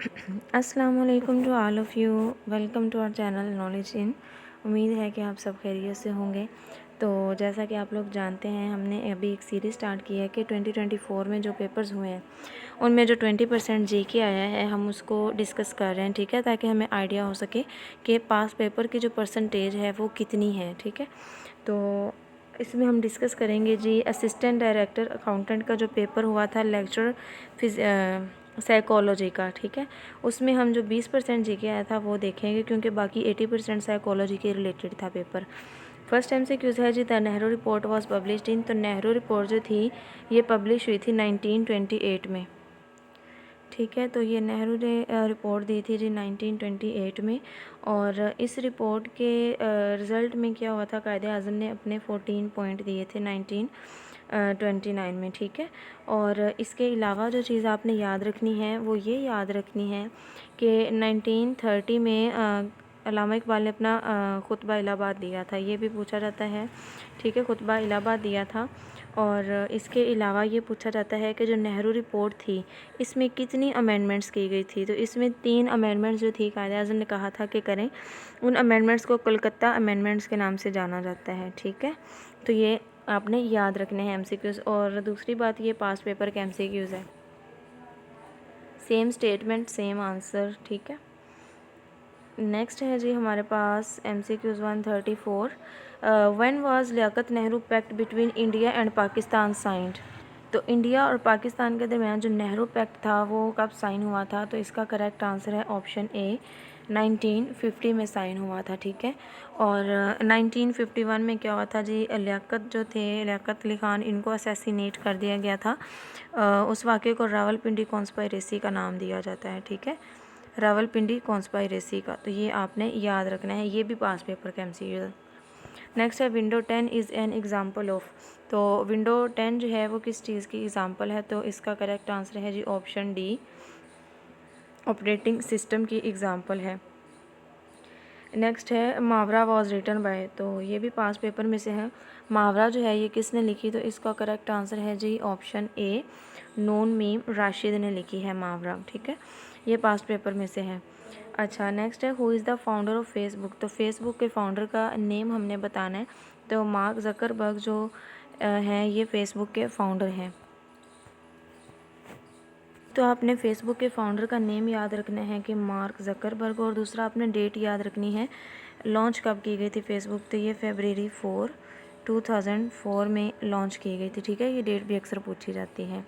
अस्सलाम वालेकुम to all of you. Welcome to our channel Knowledge In. उम्मीद है कि आप सब खैरियत से होंगे। तो जैसा कि आप लोग जानते हैं, हमने अभी एक सीरीज़ स्टार्ट की है कि 2024 में जो पेपर्स हुए हैं उनमें जो 20% जीके आया है हम उसको डिस्कस कर रहे हैं, ठीक है, ताकि हमें आइडिया हो सके कि पास पेपर की जो परसेंटेज है वो कितनी है, ठीक है। तो इसमें हम डिस्कस करेंगे जी असिस्टेंट डायरेक्टर अकाउंटेंट का जो पेपर हुआ था लेक्चर साइकोलॉजी का, ठीक है। उसमें हम जो 20% जीके आया था वो देखेंगे, क्योंकि बाकी 80% साइकोलॉजी के रिलेटेड था पेपर। फर्स्ट MCQs है जी, the Nehru report was published in. तो नेहरू रिपोर्ट जो थी ये पब्लिश हुई थी 1928 में, ठीक है। तो ये नेहरू ने रिपोर्ट दी थी जी 1928 में। और इस रिपोर्ट के रिज़ल्ट में क्या हुआ था, कायदे आज़म ने अपने 14 पॉइंट दिए थे 1929 में, ठीक है। और इसके अलावा जो चीज़ आपने याद रखनी है वो ये याद रखनी है कि 1930 में अल्लामा इकबाल ने अपना खुतबा इलाहाबाद दिया था, ये भी पूछा जाता है, ठीक है। खुतबा इलाहाबाद दिया था। और इसके अलावा ये पूछा जाता है कि जो नेहरू रिपोर्ट थी इसमें कितनी अमेंडमेंट्स की गई थी। तो इसमें 3 अमेंडमेंट्स जो थी कायदे आज़म ने कहा था कि करें। उन अमेंडमेंट्स को कोलकाता अमेंडमेंट्स के नाम से जाना जाता है, ठीक है। तो ये आपने याद रखने हैं MCQs। और दूसरी बात, ये पास पेपर के MCQs है, सेम स्टेटमेंट सेम आंसर, ठीक है। नेक्स्ट है जी हमारे पास MCQs 134। When was Liaquat Nehru pact between India and Pakistan signed. तो इंडिया और पाकिस्तान के दरमियान जो नेहरू पैक्ट था वो कब साइन हुआ था। तो इसका करेक्ट आंसर है ऑप्शन ए, 1950 में साइन हुआ था, ठीक है। और 1951 में क्या हुआ था जी, लियाकत जो थे, लियाकत अली ख़ान, इनको असैसिनेट कर दिया गया था। उस वाक़े को रावलपिंडी कॉन्स्पायरेसी का नाम दिया जाता है, ठीक है, रावलपिंडी कॉन्स्पायरेसी का। तो ये आपने याद रखना है, ये भी पास पेपर का MCQ। नेक्स्ट है window 10 is an example of. तो विंडो 10 जो है वो किस चीज़ की एग्ज़ाम्पल है। तो इसका करेक्ट आंसर है जी ऑप्शन डी, ऑपरेटिंग सिस्टम की एग्ज़ाम्पल है। नेक्स्ट है मुहावरा वॉज रिटन बाय। तो ये भी पास पेपर में से है। मुहावरा जो है ये किसने लिखी। तो इसका करेक्ट आंसर है जी ऑप्शन ए, नून मीम राशिद ने लिखी है मुहावरा, ठीक है। ये पास पेपर में से है। अच्छा, नेक्स्ट है who is the founder of Facebook. तो फेसबुक के फाउंडर का नेम हमने बताना है। तो मार्क ज़करबर्ग जो हैं ये फेसबुक के फाउंडर हैं। तो आपने फेसबुक के फाउंडर का नेम याद रखना है कि मार्क ज़करबर्ग। और दूसरा आपने डेट याद रखनी है, लॉन्च कब की गई थी फेसबुक। तो ये February 4, 2004 में लॉन्च की गई थी, ठीक है। ये डेट भी अक्सर पूछी जाती है।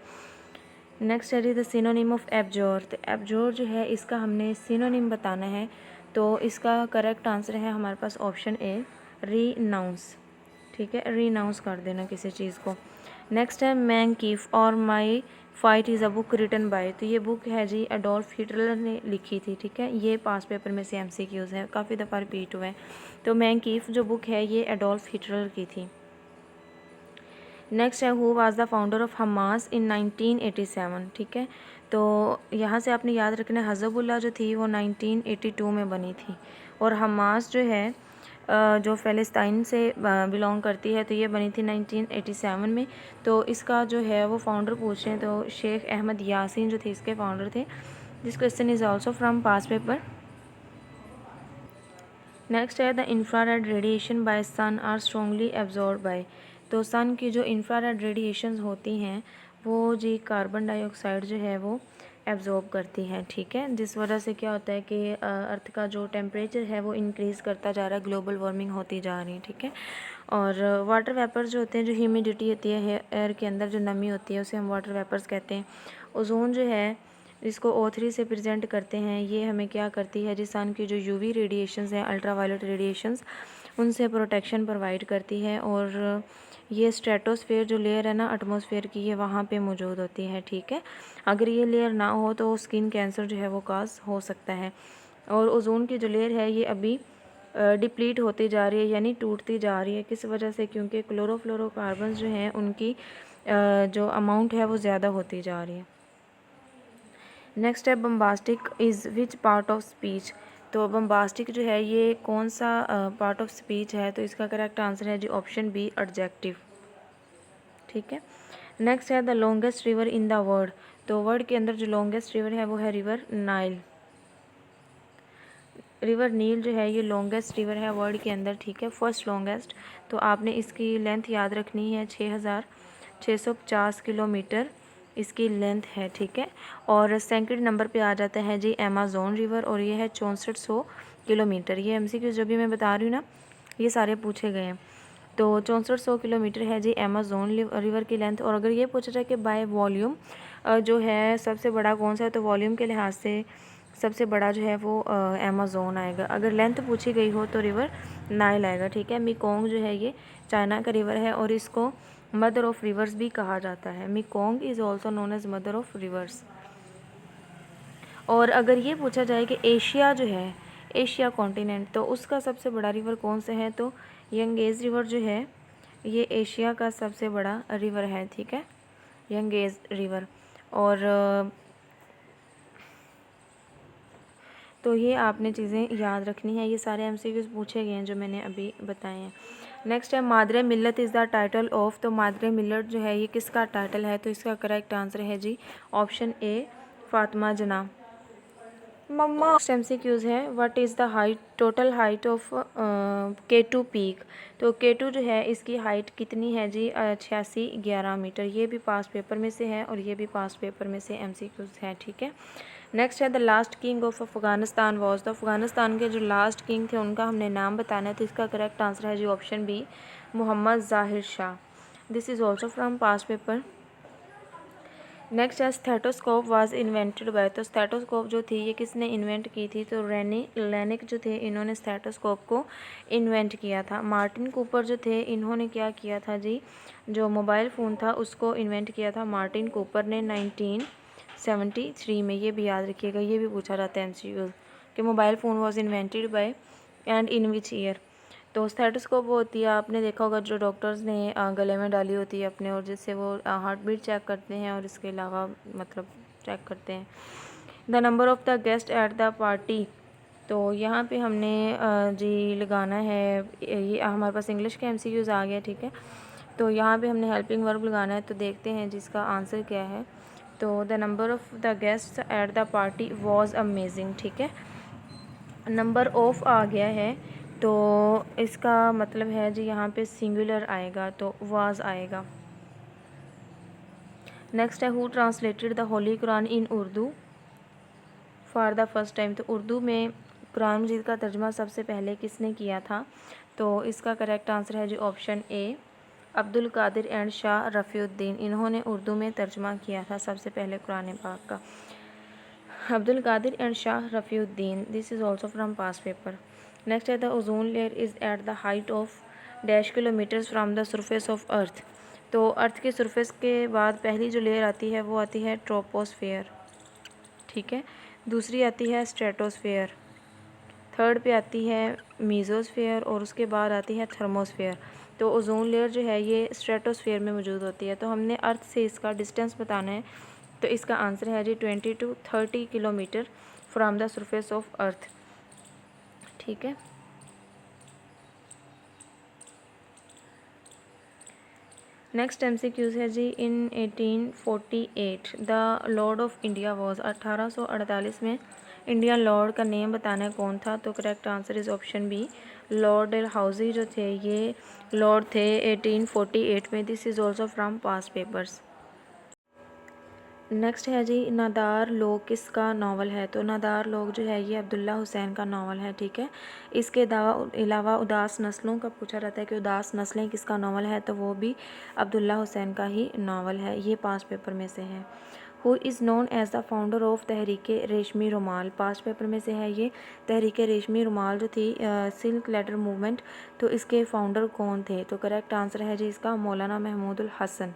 नेक्स्ट है द सिनोनिम ऑफ एब्जोर। तो एब्जोर जो है इसका हमने सिनोनिम बताना है। तो इसका करेक्ट आंसर है हमारे पास ऑप्शन ए, रीनाउंस, ठीक है। रीनाउंस कर देना किसी चीज़ को। नेक्स्ट है मैंकीफ और my fight is a book written by. तो ये बुक है जी एडोल्फ हिटलर ने लिखी थी, ठीक है। ये पास पेपर में से MCQs है, काफ़ी दफ़ा रिपीट हुआ है। तो मैंकीफ जो बुक है ये एडोल्फ हिटलर की थी। नेक्स्ट है who was the founder of Hamas in 1987, ठीक है। तो यहाँ से आपने याद रखना है हज़बुल्लाह जो थी वो 1982 में बनी थी। और हमास जो है जो फ़लस्तीन से बिलोंग करती है, तो ये बनी थी 1987 में। तो इसका जो है वो फाउंडर पूछ रहे हैं, तो शेख अहमद यासीन जो थे इसके फाउंडर थे। This question is also from past paper. Next है the infrared radiation by sun are strongly absorb by. तो सन की जो इंफ्रारेड रेडिएशंस होती हैं वो जी कार्बन डाइऑक्साइड जो है वो एब्जॉर्ब करती हैं, ठीक है। जिस वजह से क्या होता है कि अर्थ का जो टेम्परेचर है वो इंक्रीज़ करता जा रहा है, ग्लोबल वार्मिंग होती जा रही है, ठीक है। और वाटर वेपर्स जो होते हैं, जो ह्यूमिडिटी होती है एयर के अंदर, जो नमी होती है उसे हम वाटर वेपर्स कहते हैं। ओजोन जो है इसको O3 से प्रेजेंट करते हैं, ये हमें क्या करती है जी, सन की जो UV रेडिएशंस हैं, अल्ट्रावायलेट रेडिएशंस, उनसे प्रोटेक्शन प्रोवाइड करती है। और ये स्ट्रेटोस्फेयर जो लेयर है ना एटमॉस्फेयर की, ये वहाँ पे मौजूद होती है, ठीक है। अगर ये लेयर ना हो तो स्किन कैंसर जो है वो काज हो सकता है। और ओजोन की जो लेयर है ये अभी डिप्लीट होती जा रही है, यानी टूटती जा रही है। किस वजह से, क्योंकि क्लोरोफ्लोरोकार्बन जो हैं उनकी जो अमाउंट है वो ज़्यादा होती जा रही है। नेक्स्ट है bombastic is which part of speech. तो बम्बास्टिक जो है ये कौन सा पार्ट ऑफ स्पीच है। तो इसका करेक्ट आंसर है जी ऑप्शन बी, एडजेक्टिव, ठीक है। नेक्स्ट है the longest river in the world. तो वर्ल्ड के अंदर जो लॉन्गेस्ट रिवर है वो है रिवर नाइल। रिवर नील जो है ये लॉन्गेस्ट रिवर है वर्ल्ड के अंदर, ठीक है, फर्स्ट लॉन्गेस्ट। तो आपने इसकी लेंथ याद रखनी है, 6650 किलोमीटर इसकी लेंथ है, ठीक है। और सेकंड नंबर पे आ जाता है जी अमेज़न रिवर, और ये है 6400 किलोमीटर। ये MCQ जो भी मैं बता रही हूँ ना, ये सारे पूछे गए हैं। तो 6400 किलोमीटर है जी अमेज़न रिवर की लेंथ। और अगर ये पूछा जाए कि बाय वॉल्यूम जो है सबसे बड़ा कौन सा है, तो वॉल्यूम के लिहाज से सबसे बड़ा जो है वो अमेज़न आएगा। अगर लेंथ पूछी गई हो तो रिवर नाइल आएगा, ठीक है। मेकोंग जो है ये चाइना का रिवर है और इसको मदर ऑफ रिवर्स भी कहा जाता है। Mekong is also known as mother of rivers. और अगर ये पूछा जाए कि एशिया जो है, एशिया कॉन्टिनेंट, तो उसका सबसे बड़ा रिवर कौन सा है, तो यंगेज रिवर जो है ये एशिया का सबसे बड़ा रिवर है, ठीक है, यंगेज रिवर। और तो ये आपने चीज़ें याद रखनी है, ये सारे MCQs पूछे गए हैं जो मैंने अभी बताए हैं। नेक्स्ट है मादरे मिल्लत इज़ द टाइटल ऑफ। तो मादरे मिल्लत जो है ये किसका टाइटल है, तो इसका करेक्ट आंसर है जी ऑप्शन ए, फातिमा जना। मम्मा नेक्स्ट MCQs है what is the height, total height of K2 peak. तो K2 जो है इसकी हाइट कितनी है जी, 8611 मीटर। ये भी पास पेपर में से है और ये भी पास पेपर में से MCQs है, ठीक है। नेक्स्ट है the last king of Afghanistan was. तो अफ़गानिस्तान के जो लास्ट किंग थे उनका हमने नाम बताना है, तो इसका करेक्ट आंसर है जी ऑप्शन बी, मोहम्मद ज़ाहिर Shah. This is also from pass paper. Next है स्टेथोस्कोप वाज इन्वेंटेड बाय। तो स्टेथोस्कोप जो थी ये किसने इन्वेंट की थी, तो लेनिक जो थे इन्होंने स्टेथोस्कोप को इन्वेंट किया था। मार्टिन कूपर जो थे इन्होंने क्या किया था जी, जो मोबाइल फ़ोन था उसको इन्वेंट किया था मार्टिन कूपर ने 1973 में। ये भी याद रखिएगा, ये भी पूछा जाता है MCQ कि mobile phone was invented by and in which year. तो स्टेथोस्कोप वो होती है, आपने देखा होगा जो डॉक्टर्स ने गले में डाली होती है अपने, और जिससे वो हार्ट बीट चेक करते हैं और इसके अलावा मतलब चेक करते हैं। The number of the guest at the party. तो यहाँ पे हमने जी लगाना है, ये हमारे पास इंग्लिश के MCQs आ गया, ठीक है। तो यहाँ पे हमने हेल्पिंग वर्ब लगाना है, तो देखते हैं जिसका आंसर क्या है। तो the number of the guest at the party was amazing, ठीक है। नंबर ऑफ आ गया है तो इसका मतलब है जी यहाँ पे सिंगुलर आएगा, तो वाज आएगा। नेक्स्ट है who translated the Holi Quran in Urdu for the first time. तो उर्दू में कुरान मजीद का तर्जमा सबसे पहले किसने किया था, तो इसका करेक्ट आंसर है जी option A, Abdul Qadir and Shah Rafiuddin. इन्होंने उर्दू में तर्जमा किया था सबसे पहले कुरान पाक का, Abdul Qadir and Shah Rafiuddin. This is also from past paper. Next है the ozone layer is at the height of dash kilometres from the surface of earth. तो अर्थ के सरफेस के बाद पहली जो लेयर आती है वो आती है ट्रोपोस्फेयर, ठीक है। दूसरी आती है स्ट्रेटोस्फेयर, थर्ड पे आती है मीज़ोस्फेयर और उसके बाद आती है थर्मोस्फेयर। तो ओजोन लेयर जो है ये स्ट्रेटोस्फेयर में मौजूद होती है। तो हमने अर्थ से इसका डिस्टेंस बताना है, तो इसका आंसर है जी 20 to 30 kilometre from the surface of अर्थ, ठीक है। नेक्स्ट MCQs है जी इन 1848 the Lord of India was. 1848 में इंडियन लॉर्ड का नेम बताना है कौन था, तो correct answer is option B, Lord Dalhousie जो थे ये लॉर्ड थे 1848 में। This is also from past papers. Next है जी नादार लोग किसका नावल है। तो नादार लोग जो है ये अब्दुल्ला हुसैन का नावल है, ठीक है। इसके अलावा उदास नस्लों का पूछा जाता है कि उदास नस्लें किसका नावल है, तो वो भी अब्दुल्ला हुसैन का ही नावल है, ये पास पेपर में से है। Who is known as the founder of Tehreek Reshmi Rumal. Past paper में से है ये। तहरीक रेशमी रुमाल जो थी सिल्क लेटर मूवमेंट, तो इसके फाउंडर कौन थे, तो करेक्ट आंसर है जी इसका मौलाना महमूदुल हसन।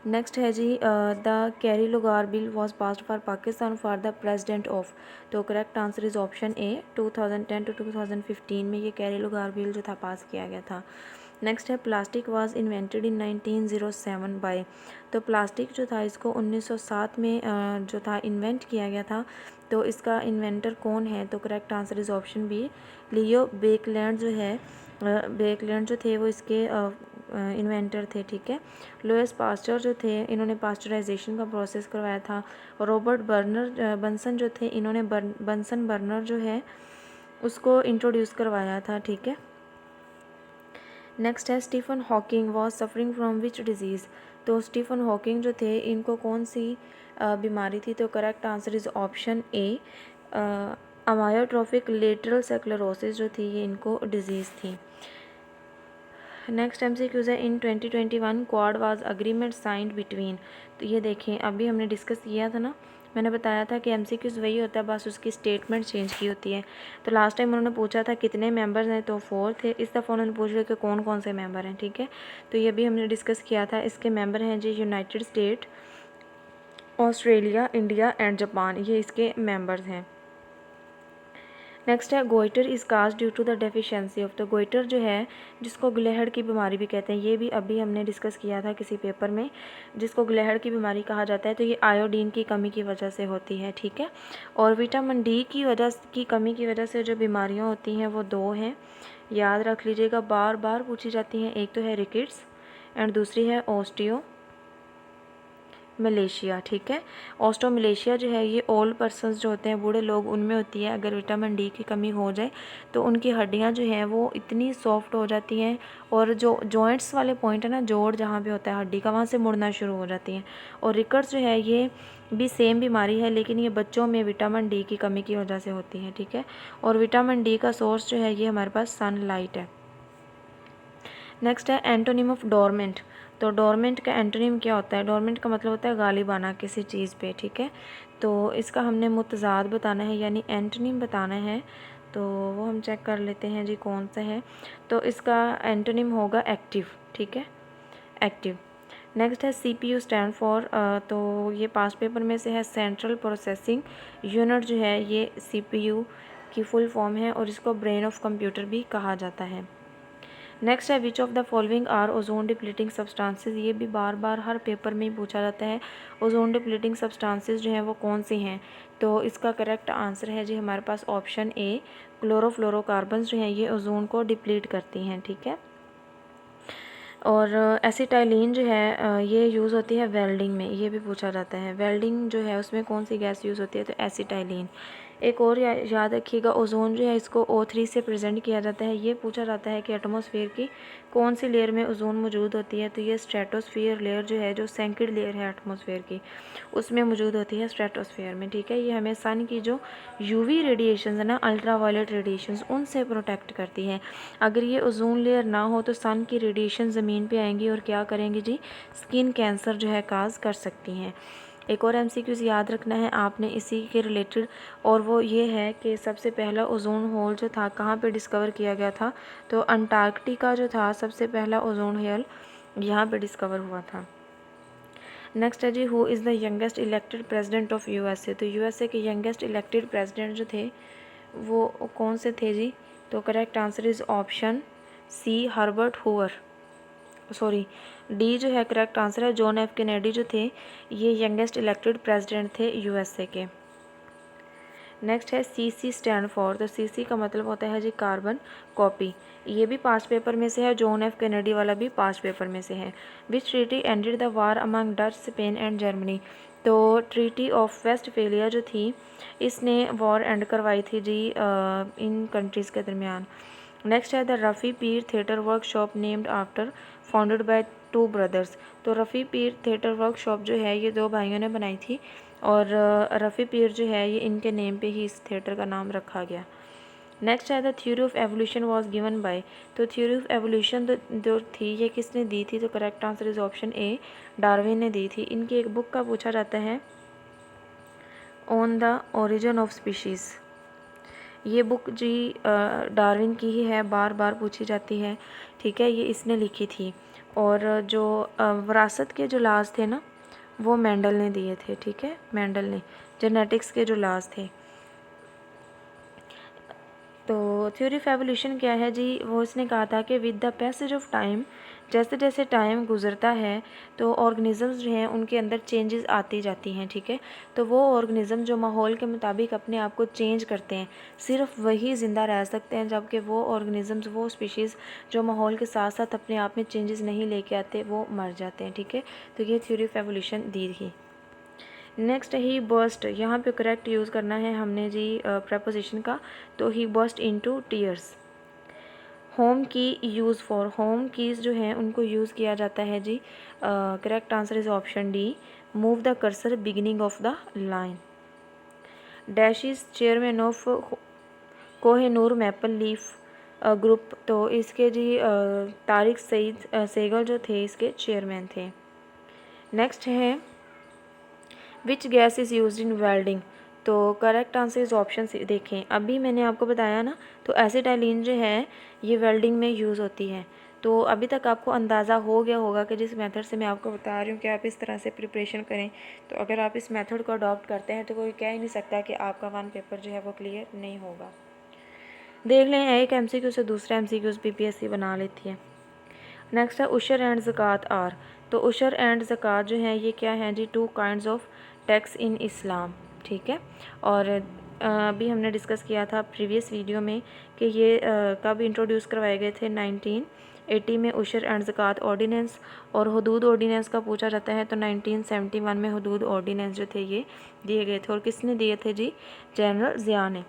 नेक्स्ट है जी the Kerry Lugar bill was passed for Pakistan for the president of. तो correct answer is option A, 2010 to 2015 में ये कैरी लुगार बिल जो था पास किया गया था। नेक्स्ट है plastic was invented in 1907 by. तो प्लास्टिक जो था इसको 1907 में जो था इन्वेंट किया गया था, तो इसका इन्वेंटर कौन है, तो correct answer is option B, Leo Baekeland जो है बेकलैंड जो थे वो इसके इन्वेंटर थे, ठीक है। लुइस पास्चर जो थे, इन्होंने पास्चराइजेशन का प्रोसेस करवाया था। रॉबर्ट बंसन जो थे, इन्होंने बंसन बर्नर जो है उसको इंट्रोड्यूस करवाया था, ठीक है। नेक्स्ट है Stephen Hawking was suffering from which disease. तो स्टीफन हॉकिंग जो थे, इनको कौन सी बीमारी थी? तो correct answer is option A, amyotrophic lateral sclerosis जो थी ये इनको डिजीज़ थी। नेक्स्ट MCQs है in 2021 Quad was agreement signed between. तो ये देखें, अभी हमने डिस्कस किया था ना, मैंने बताया था कि MCQs वही होता है, बस उसकी स्टेटमेंट चेंज की होती है। तो लास्ट टाइम उन्होंने पूछा था कितने मेंबर्स हैं, तो 4 थे। इस दफ़ा उन्होंने पूछ लिया कि कौन कौन से मेंबर हैं, ठीक है। तो ये भी हमने डिस्कस किया था। इसके मेंबर हैं जी United State, Australia, India and Japan, ये इसके मेंबर्स हैं। नेक्स्ट है goitre is cause due to the deficiency of. तो गोइटर जो है, जिसको गुलेहड़ की बीमारी भी कहते हैं, ये भी अभी हमने डिस्कस किया था किसी पेपर में, जिसको गुलेहड़ की बीमारी कहा जाता है। तो ये आयोडीन की कमी की वजह से होती है, ठीक है। और विटामिन डी की कमी की वजह से जो बीमारियाँ होती हैं वो 2 हैं, याद रख लीजिएगा, बार बार पूछी जाती हैं। एक तो है रिकेट्स एंड दूसरी है ऑस्टियो मलेशिया, ठीक है। ऑस्टो मलेशिया जो है ये ओल्ड पर्सनस जो होते हैं, बूढ़े लोग, उनमें होती है। अगर विटामिन डी की कमी हो जाए तो उनकी हड्डियां जो हैं वो इतनी सॉफ्ट हो जाती हैं, और जो जॉइंट्स वाले पॉइंट है ना, जोड़ जहाँ पे होता है हड्डी का, वहाँ से मुड़ना शुरू हो जाती हैं। और रिकट्स जो है ये भी सेम बीमारी है, लेकिन ये बच्चों में विटामिन डी की कमी की वजह से होती है, ठीक है। और विटामिन डी का सोर्स जो है ये हमारे पास सनलाइट है। नेक्स्ट है एंटोनिम ऑफ डोरमेंट। तो डोरमेंट का एंटोनिम क्या होता है? डोरमेंट का मतलब होता है गालिब आना किसी चीज़ पे, ठीक है। तो इसका हमने मुतज़ाद बताना है, यानी एंटोनिम बताना है। तो वो हम चेक कर लेते हैं जी कौन सा है। तो इसका एंटोनिम होगा एक्टिव, ठीक है, एक्टिव। नेक्स्ट है CPU स्टैंड फॉर। तो ये पास्ट पेपर में से है, सेंट्रल प्रोसेसिंग यूनिट जो है ये CPU की फुल फॉर्म है, और इसको ब्रेन ऑफ कंप्यूटर भी कहा जाता है। नेक्स्ट है which of the following are ozone depleting substances. ये भी बार बार हर पेपर में ही पूछा जाता है, ओजोन डिप्लीटिंग सब्सटेंसेस जो हैं वो कौन सी हैं। तो इसका करेक्ट आंसर है जी हमारे पास ऑप्शन ए, क्लोरोफ्लोरोकार्बन्स जो हैं ये ओजोन को डिप्लीट करती हैं, ठीक है। और एसिटाइलिन जो है ये यूज़ होती है वेल्डिंग में, ये भी पूछा जाता है। वेल्डिंग जो है उसमें कौन सी गैस यूज़ होती है? तो एसिटाइलिन। एक और याद रखिएगा, ओजोन जो है इसको O3 से प्रेजेंट किया जाता है। ये पूछा जाता है कि एटमॉस्फेयर की कौन सी लेयर में ओजोन मौजूद होती है? तो ये स्ट्रेटोस्फीयर लेयर जो है, जो सेकंड लेयर है एटमॉस्फेयर की, उसमें मौजूद होती है स्ट्रेटोस्फीयर में, ठीक है। ये हमें सन की जो UV रेडिएशंस है ना, अल्ट्रावायलेट रेडिएशंस, उनसे प्रोटेक्ट करती है। अगर ये ओजोन लेयर ना हो तो सन की रेडिएशन ज़मीन पे आएंगी और क्या करेंगी जी? स्किन कैंसर जो है काज कर सकती हैं। एक और MCQs याद रखना है आपने इसी के रिलेटेड, और वो ये है कि सबसे पहला ओजोन होल जो था कहाँ पे डिस्कवर किया गया था? तो अंटार्कटिका जो था, सबसे पहला ओजोन होल यहाँ पे डिस्कवर हुआ था। नेक्स्ट है जी who is the youngest elected president of USA। तो USA के यंगेस्ट इलेक्टेड प्रेसिडेंट जो थे वो कौन से थे जी? तो correct answer is option C, Herbert Hoover, sorry D जो है करेक्ट आंसर है। जॉन F कैनेडी जो थे ये यंगेस्ट इलेक्टेड प्रेसिडेंट थे USA के। नेक्स्ट है CC स्टैंड फॉर। तो CC का मतलब होता है जी कार्बन कॉपी। ये भी पास्ट पेपर में से है, जॉन F कैनेडी वाला भी पास्ट पेपर में से है। Which treaty ended the war among Dutch, Spain and Germany. तो ट्रीटी ऑफ वेस्टफेलिया जो थी इसने वॉर एंड करवाई थी जी इन कंट्रीज़ के दरमियान। नेक्स्ट है the Rafi Pir theatre workshop named after, founded by 2 brothers. तो रफ़ी पीर थिएटर वर्कशॉप जो है ये 2 भाइयों ने बनाई थी, और रफ़ी पीर जो है ये इनके नेम पे ही इस थिएटर का नाम रखा गया। नेक्स्ट है the theory of evolution was given by. तो थ्योरी ऑफ एवोल्यूशन जो थी ये किसने दी थी? तो correct answer is option A, Darwin ने दी थी। इनकी एक बुक का पूछा जाता है, on the origin of species. ये बुक जी डार्विन की ही है, बार बार पूछी जाती है, ठीक है। ये इसने लिखी थी। और जो विरासत के जो लाज थे ना वो मेंडल ने दिए थे, ठीक है। मेंडल ने जेनेटिक्स के जो लाज थे। तो थ्योरी ऑफ एवोल्यूशन क्या है जी? वो इसने कहा था कि with the passage of time जैसे जैसे टाइम गुज़रता है तो ऑर्गेनिज़म्स जो हैं उनके अंदर चेंजेस आती जाती हैं, ठीक है। तो वो ऑर्गेनिज़म जो माहौल के मुताबिक अपने आप को चेंज करते हैं, सिर्फ वही ज़िंदा रह सकते हैं, जबकि वो ऑर्गेनिज़म्स, वो स्पीशीज़ जो माहौल के साथ साथ अपने आप में चेंजेस नहीं लेके आते, वो मर जाते हैं, ठीक है। तो ये थ्योरी ऑफ एवोल्यूशन दी थी। नेक्स्ट ही बर्स्ट, यहाँ पे करेक्ट यूज़ करना है हमने जी प्रपोजिशन का। तो he burst into tears. Home key use for, home keys जो हैं उनको यूज़ किया जाता है जी। Correct answer is option D, move the cursor beginning of the line. Dash is chairman of Kohinoor Maple Leaf Group. तो इसके जी तारिक सईद सेगल जो थे इसके चेयरमैन थे। नेक्स्ट है which gas is use in welding. तो correct answer is option C. देखें अभी मैंने आपको बताया ना, तो एसिटाइलिन जो है ये वेल्डिंग में यूज़ होती है। तो अभी तक आपको अंदाज़ा हो गया होगा कि जिस मेथड से मैं आपको बता रही हूँ कि आप इस तरह से प्रिपरेशन करें, तो अगर आप इस मेथड को अडॉप्ट करते हैं तो कोई कह ही नहीं सकता कि आपका वन पेपर जो है वो क्लियर नहीं होगा। देख लें एक MCQ से दूसरा MCQ PPSC बना लेती है। नेक्स्ट है उशर एंड ज़कात आर। तो उशर एंड ज़कात जो है ये क्या है जी, 2 काइंड्स ऑफ टैक्स इन इस्लाम, ठीक है। और अभी हमने डिस्कस किया था प्रीवियस वीडियो में कि ये कब इंट्रोड्यूस करवाए गए थे, 1980 में उशर एंड ज़कात ऑर्डिनेंस। और हदूद ऑर्डिनेंस का पूछा जाता है तो 1971 में हदूद ऑर्डिनेंस जो थे ये दिए गए थे। और किसने दिए थे जी, जनरल ज़िया ने।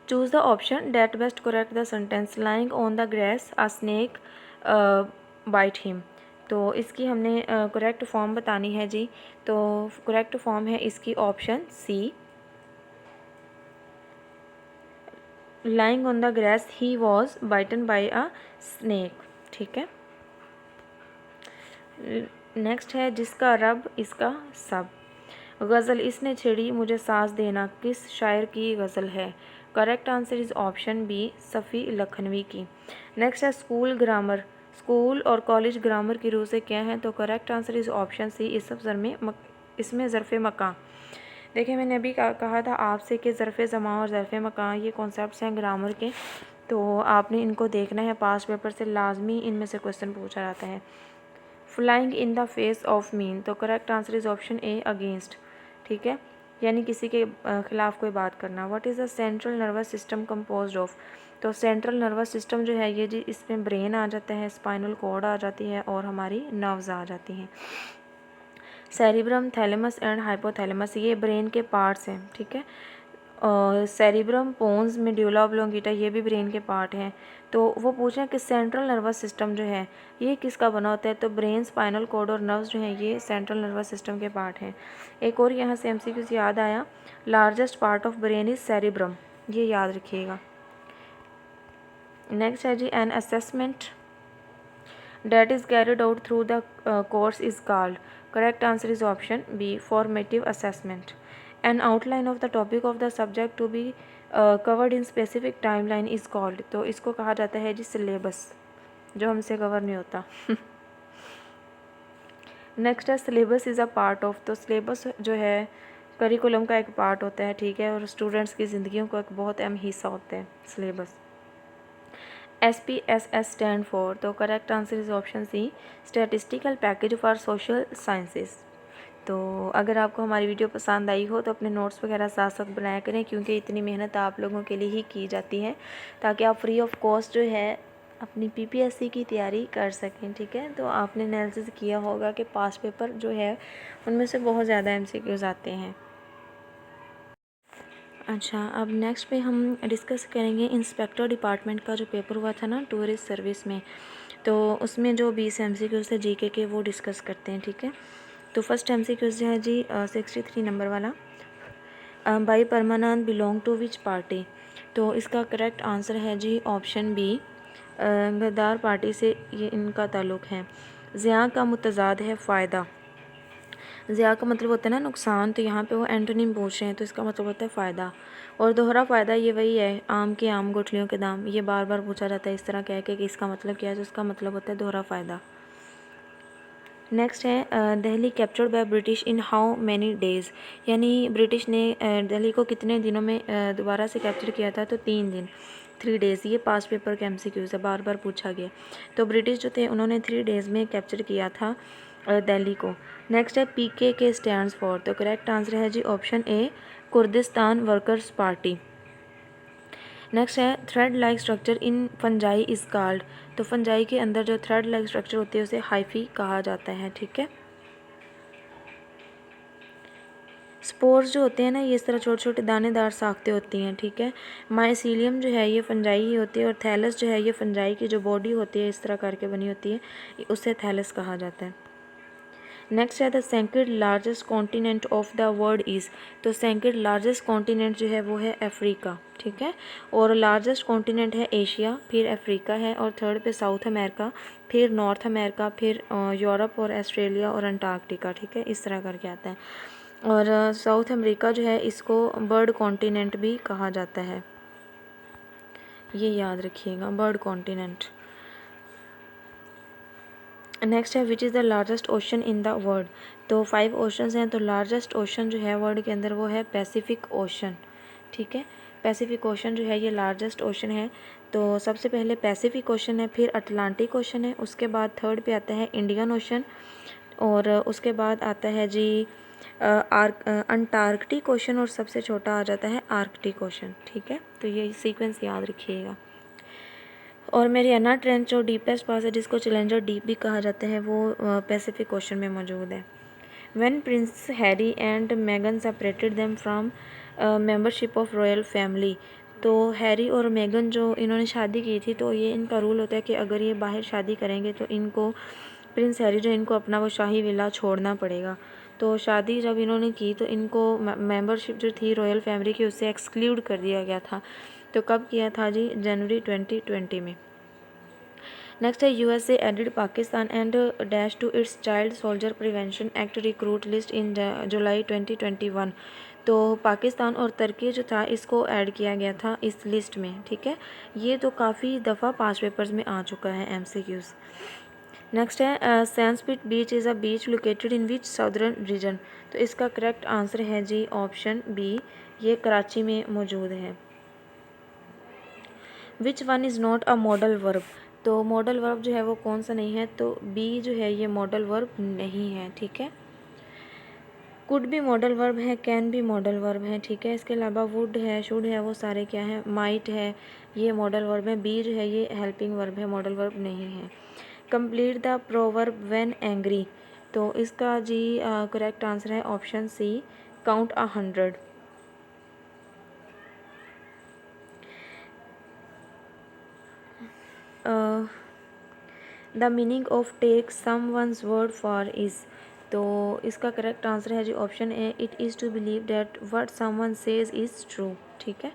Choose the option that best correct the sentence, lying on the grass a snake bite him. तो इसकी हमने करेक्ट फॉर्म बतानी है जी। तो करेक्ट फॉर्म है इसकी option C, lying on the grass he was bitten by a snake, ठीक है। नेक्स्ट है जिसका रब इसका सब। गज़ल इसने छिड़ी मुझे सांस देना किस शायर की गज़ल है। Correct answer is option B, Safi Lakhnavi की। नेक्स्ट है स्कूल ग्रामर, स्कूल और कॉलेज ग्रामर की रूह से क्या है। तो correct answer is option C, इसमें ज़रफ़ मकां। देखिए मैंने अभी कहा था आपसे कि ज़रफ़ ज़मा और ज़रफ़ मकां ये कॉन्सेप्ट्स हैं ग्रामर के, तो आपने इनको देखना है। पास्ट पेपर से लाजमी इनमें से क्वेश्चन पूछा जाता है। Flying in the face of mean. तो correct answer is option A, against, ठीक है, यानी किसी के ख़िलाफ़ कोई बात करना। What is the central nervous system composed of. तो सेंट्रल नर्वस सिस्टम जो है ये जी, इसमें ब्रेन आ जाता है, स्पाइनल कॉर्ड आ जाती है और हमारी नर्व्स आ जाती हैं। सेरिब्रम, थैलेमस एंड हाइपोथैलेमस ये ब्रेन के पार्ट्स हैं, ठीक है। और सेरिब्रम, पोन्स, मेड्यूला ऑब्लोंगेटा ये भी ब्रेन के पार्ट हैं। तो वो पूछ रहे हैं कि सेंट्रल नर्वस सिस्टम जो है ये किसका बना होता है। तो ब्रेन, स्पाइनल कॉर्ड और नर्व्स जो हैं ये सेंट्रल नर्वस सिस्टम के पार्ट हैं। एक और यहाँ से MCQ याद आया, largest part of brain is cerebrum, ये याद रखिएगा। नेक्स्ट है जी an assessment that is carried out through the course is called. Correct answer is option B, formative assessment. An outline of the topic of the subject to be covered in specific timeline is called. तो इसको कहा जाता है जी syllabus, जो हमसे cover नहीं होता। Next है syllabus is a part of. तो सिलेबस जो है करिकुलम का एक पार्ट होता है, ठीक है, और स्टूडेंट्स की ज़िंदगियों का एक बहुत अहम हिस्सा होता है सिलेबस। SPSS stand for. तो correct answer is option C, statistical package for social sciences. तो अगर आपको हमारी वीडियो पसंद आई हो तो अपने नोट्स वगैरह साथ साथ बनाया करें, क्योंकि इतनी मेहनत आप लोगों के लिए ही की जाती है ताकि आप फ्री ऑफ कॉस्ट जो है अपनी PPSC की तैयारी कर सकें, ठीक है। तो आपने एनालिसिस किया होगा कि पास्ट पेपर जो है उनमें से बहुत ज़्यादा MCQs आते हैं। अच्छा, अब नेक्स्ट पे हम डिस्कस करेंगे इंस्पेक्टर डिपार्टमेंट का जो पेपर हुआ था ना टूरिस्ट सर्विस में। तो उसमें जो 20 MCQs थे GK के वो डिस्कस करते हैं, ठीक है। तो फर्स्ट MCQ जो है जी 63 नंबर वाला, Bhai Parmanand belong to which party. तो इसका करेक्ट आंसर है जी ऑप्शन बी, गद्दार पार्टी से ये इनका ताल्लुक़ है। ज़िया का मुतज़ाद है फ़ायदा। ज़िया का मतलब होता है ना नुकसान, तो यहाँ पे वो एंटोनिम पूछ रहे हैं, तो इसका मतलब होता है फ़ायदा। और दोहरा फ़ायदा ये वही है, आम के आम गुठलियों के दाम, ये बार बार पूछा जाता है इस तरह कह के कि इसका मतलब क्या है, तो इसका मतलब होता है दोहरा फ़ायदा। नेक्स्ट है Delhi captured by British in how many days. यानी ब्रिटिश ने दिल्ली को कितने दिनों में दोबारा से कैप्चर किया था। तो 3 दिन। 3 डेज़, ये पास्ट पेपर के MCQs है, बार बार पूछा गया। तो ब्रिटिश जो थे उन्होंने 3 डेज़ में कैप्चर किया था दिल्ली को। नेक्स्ट है PKK स्टैंड्स फॉर, तो करेक्ट आंसर है जी option A Kurdistan Workers Party. Next है thread like structure in fungi is called, तो फंजाई के अंदर जो थ्रेड लाइक स्ट्रक्चर होती है उसे हाइफी कहा जाता है, ठीक है। स्पोर्स जो होते हैं ना, ये इस तरह छोटे छोटे दानेदार साख्तें होती हैं, ठीक है। माइसीलियम जो है ये फंजाई ही होती है, और थैलस जो है ये फंजाई की जो बॉडी होती है इस तरह करके बनी होती है, उसे थैलस कहा जाता है। नेक्स्ट है the second largest continent of the world is, तो सेकंड लार्जेस्ट कॉन्टिनेंट जो है वो है अफ्रीका, ठीक है। और लार्जेस्ट कॉन्टिनेंट है एशिया, फिर अफ्रीका है, और थर्ड पे साउथ अमेरिका, फिर नॉर्थ अमेरिका, फिर यूरोप और ऑस्ट्रेलिया और अंटार्कटिका, ठीक है, इस तरह करके आता है। और साउथ अमेरिका जो है इसको बर्ड कॉन्टिनेंट भी कहा जाता है, ये याद रखिएगा, बर्ड कॉन्टिनेंट। नेक्स्ट है which is the largest ocean in the world, तो 5 ओशंस हैं, तो लार्जेस्ट ओशन जो है वर्ल्ड के अंदर वो है पैसिफिक ओशन, ठीक है। पैसिफिक ओशन जो है ये लार्जेस्ट ओशन है। तो सबसे पहले पैसिफिक ओशन है, फिर अटलांटिक ओशन है, उसके बाद थर्ड पे आता है इंडियन ओशन, और उसके बाद आता है जी अंटार्कटिक ओशन, और सबसे छोटा आ जाता है आर्कटिक ओशन, ठीक है। तो ये सीक्वेंस याद रखिएगा। और मेरियाना ट्रेंच जो डीपेस्ट पास है, जिसको चैलेंजर डीप भी कहा जाता है, वो पैसिफिक ओशन में मौजूद है। When Prince Harry and Megan separated them from membership of royal family, तो हैरी और मेगन जो इन्होंने शादी की थी, तो ये इनका रूल होता है कि अगर ये बाहर शादी करेंगे तो इनको प्रिंस हैरी जो इनको अपना वो शाही विला छोड़ना पड़ेगा। तो शादी जब इन्होंने की तो इनको मेंबरशिप जो थी रॉयल फैमिली की उससे एक्सक्लूड कर दिया गया था। तो कब किया था जी? जनवरी 2020 में। नेक्स्ट है USA added Pakistan and dash to its child soldier prevention act recruit list in July 2021। तो पाकिस्तान और तुर्की जो था इसको ऐड किया गया था इस लिस्ट में, ठीक है। ये तो काफ़ी दफ़ा पास पेपर्स में आ चुका है MCQs। नेक्स्ट है Sandspit beach is a beach located in which southern region, तो इसका करेक्ट आंसर है जी ऑप्शन बी, ये कराची में मौजूद है। Which one is not a modal verb, तो मॉडल वर्ब जो है वो कौन सा नहीं है, तो बी जो है ये मॉडल वर्ब नहीं है, ठीक है। कुड भी मॉडल वर्ब है, कैन भी मॉडल वर्ब है, ठीक है। इसके अलावा वुड है, शुड है, वो सारे क्या है, माइट है, ये मॉडल वर्ब है। बी जो है ये हेल्पिंग वर्ब है, मॉडल वर्ब नहीं है। Complete the proverb when angry, तो इसका जी करेक्ट आंसर है option C, count 100। The meaning of take someone's word for is, तो इसका करेक्ट आंसर है जी option A, it is to believe that what someone says is true, ठीक है।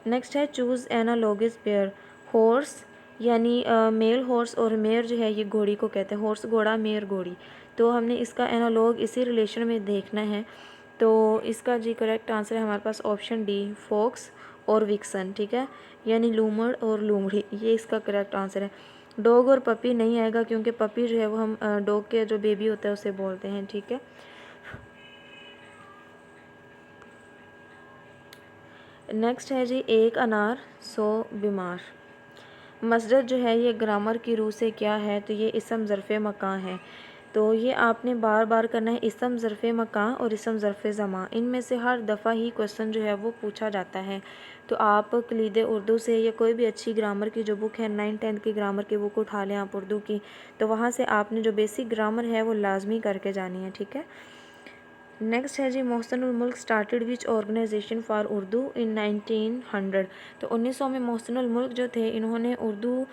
नेक्स्ट है चूज़ एनालॉगस पेयर, हॉर्स यानी male horse और mare जो है ये घोड़ी को कहते हैं, हॉर्स घोड़ा, मेयर घोड़ी। तो हमने इसका एनालॉग इसी रिलेशन में देखना है। तो इसका जी करेक्ट आंसर है हमारे पास ऑप्शन डी, फॉक्स और विक्सन, ठीक है, यानी लूमड़ और लूमड़ी, ये इसका करेक्ट आंसर है। डॉग और पपी नहीं आएगा क्योंकि पपी जो है वो हम डॉग के जो बेबी होता है उसे बोलते हैं, ठीक है। नेक्स्ट है जी एक अनार 100 बीमार। मस्जिद जो है ये ग्रामर की रूह से क्या है, तो ये इसम ज़र्फ़े मकान है। तो ये आपने बार बार करना है, इसम ज़र्फ़े मकान और इसम ज़र्फ़े ज़मा, इनमें से हर दफ़ा ही क्वेश्चन जो है वो पूछा जाता है। तो आप कलीद उर्दू से या कोई भी अच्छी ग्रामर की जो बुक है 9-10 की ग्रामर की बुक उठा लें आप उर्दू की, तो वहाँ से आपने जो बेसिक ग्रामर है वो लाजमी करके जानी है, ठीक है। नेक्स्ट है जी Mohsinul Mulk started which organization for Urdu in 1900, तो 1900 में मोहसिनुल मुल्क जो थे इन्होंने उर्दू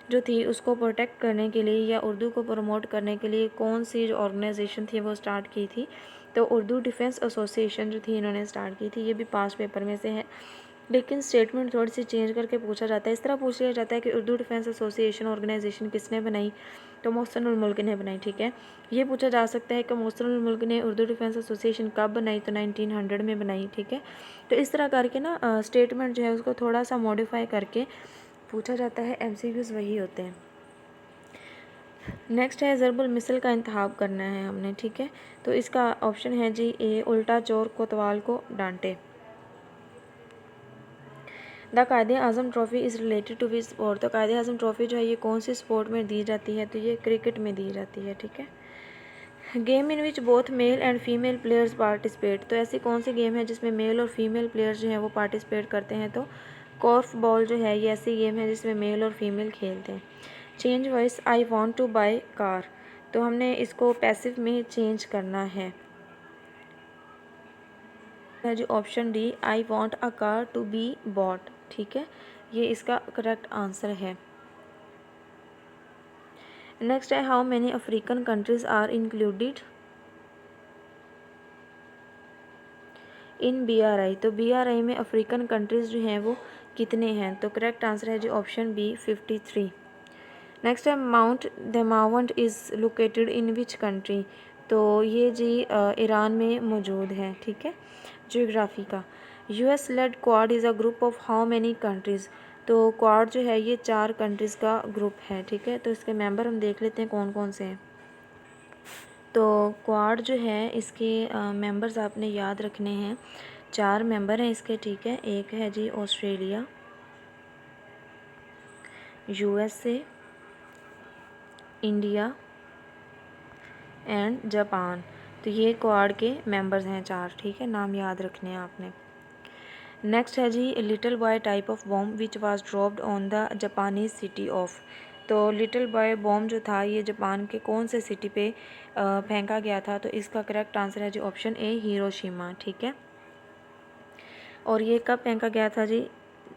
जो थी उसको प्रोटेक्ट करने के लिए या उर्दू को प्रमोट करने के लिए कौन सी जो ऑर्गेनाइजेशन थी वो स्टार्ट की थी, तो उर्दू डिफेंस एसोसिएशन जो थी इन्होंने स्टार्ट की थी। ये भी पास पेपर में से है, लेकिन स्टेटमेंट थोड़ी सी चेंज करके पूछा जाता है। इस तरह पूछ लिया जाता है कि उर्दू डिफेंस एसोसिएशन ऑर्गेनाइजेशन किसने बनाई, तो मोहसिनुल मुल्क ने बनाई, ठीक है। ये पूछा जा सकता है कि मोहसिनुल मुल्क ने उर्दू डिफेंस एसोसिएशन कब बनाई, तो 1900 में बनाई, ठीक है। तो इस तरह करके ना स्टेटमेंट जो है उसको थोड़ा सा मॉडिफाई करके पूछा जाता है, MCQs वही होते हैं। नेक्स्ट है ज़रबुल मिसल का इंतखाब करना है हमने, ठीक है। तो इसका ऑप्शन है जी ए, उल्टा चोर कोतवाल को डांटे। The Quaid-e Azam trophy is related to which sport. तो कायदे आज़म ट्रॉफ़ी जो है ये कौन सी स्पोर्ट में दी जाती है, तो ये क्रिकेट में दी जाती है, ठीक है। Game in which both male and female players participate. तो ऐसी कौन सी गेम है जिसमें मेल और फीमेल प्लेयर्स जो हैं वो पार्टिसिपेट करते हैं, तो कॉर्फ बॉल जो है ये ऐसी गेम है जिसमें मेल और फीमेल खेलते हैं। Change voice I want to buy car. तो हमने इसको पैसिव में चेंज करना है जी option D, I want a car to be bought, ठीक है, ये इसका करेक्ट आंसर है। नेक्स्ट है how many African countries are included in BRI। तो BRI में अफ्रीकन कंट्रीज़ जो हैं वो कितने हैं, तो करेक्ट आंसर है जी ऑप्शन बी 53। नेक्स्ट है mount Damavand is located in which country. तो ये जी ईरान में मौजूद है, ठीक है, जियोग्राफी का। US led Quad is a group of how many countries. तो क्वाड जो है ये 4 कंट्रीज़ का ग्रुप है, ठीक है। तो इसके मेंबर हम देख लेते हैं कौन कौन से हैं। तो क्वाड जो है इसके मेंबर्स आपने याद रखने हैं, 4 मेंबर हैं इसके, ठीक है। एक है जी Australia, USA, India and Japan. तो ये क्वाड के मेंबर्स हैं 4, ठीक है, नाम याद रखने हैं आपने। नेक्स्ट है जी little boy type of bomb which was dropped on the Japanese city of. तो लिटिल बॉय बॉम्ब जो था ये जापान के कौन से सिटी पे फेंका गया था, तो इसका करेक्ट आंसर है जी ऑप्शन ए हिरोशिमा, ठीक है। और ये कब फेंका गया था जी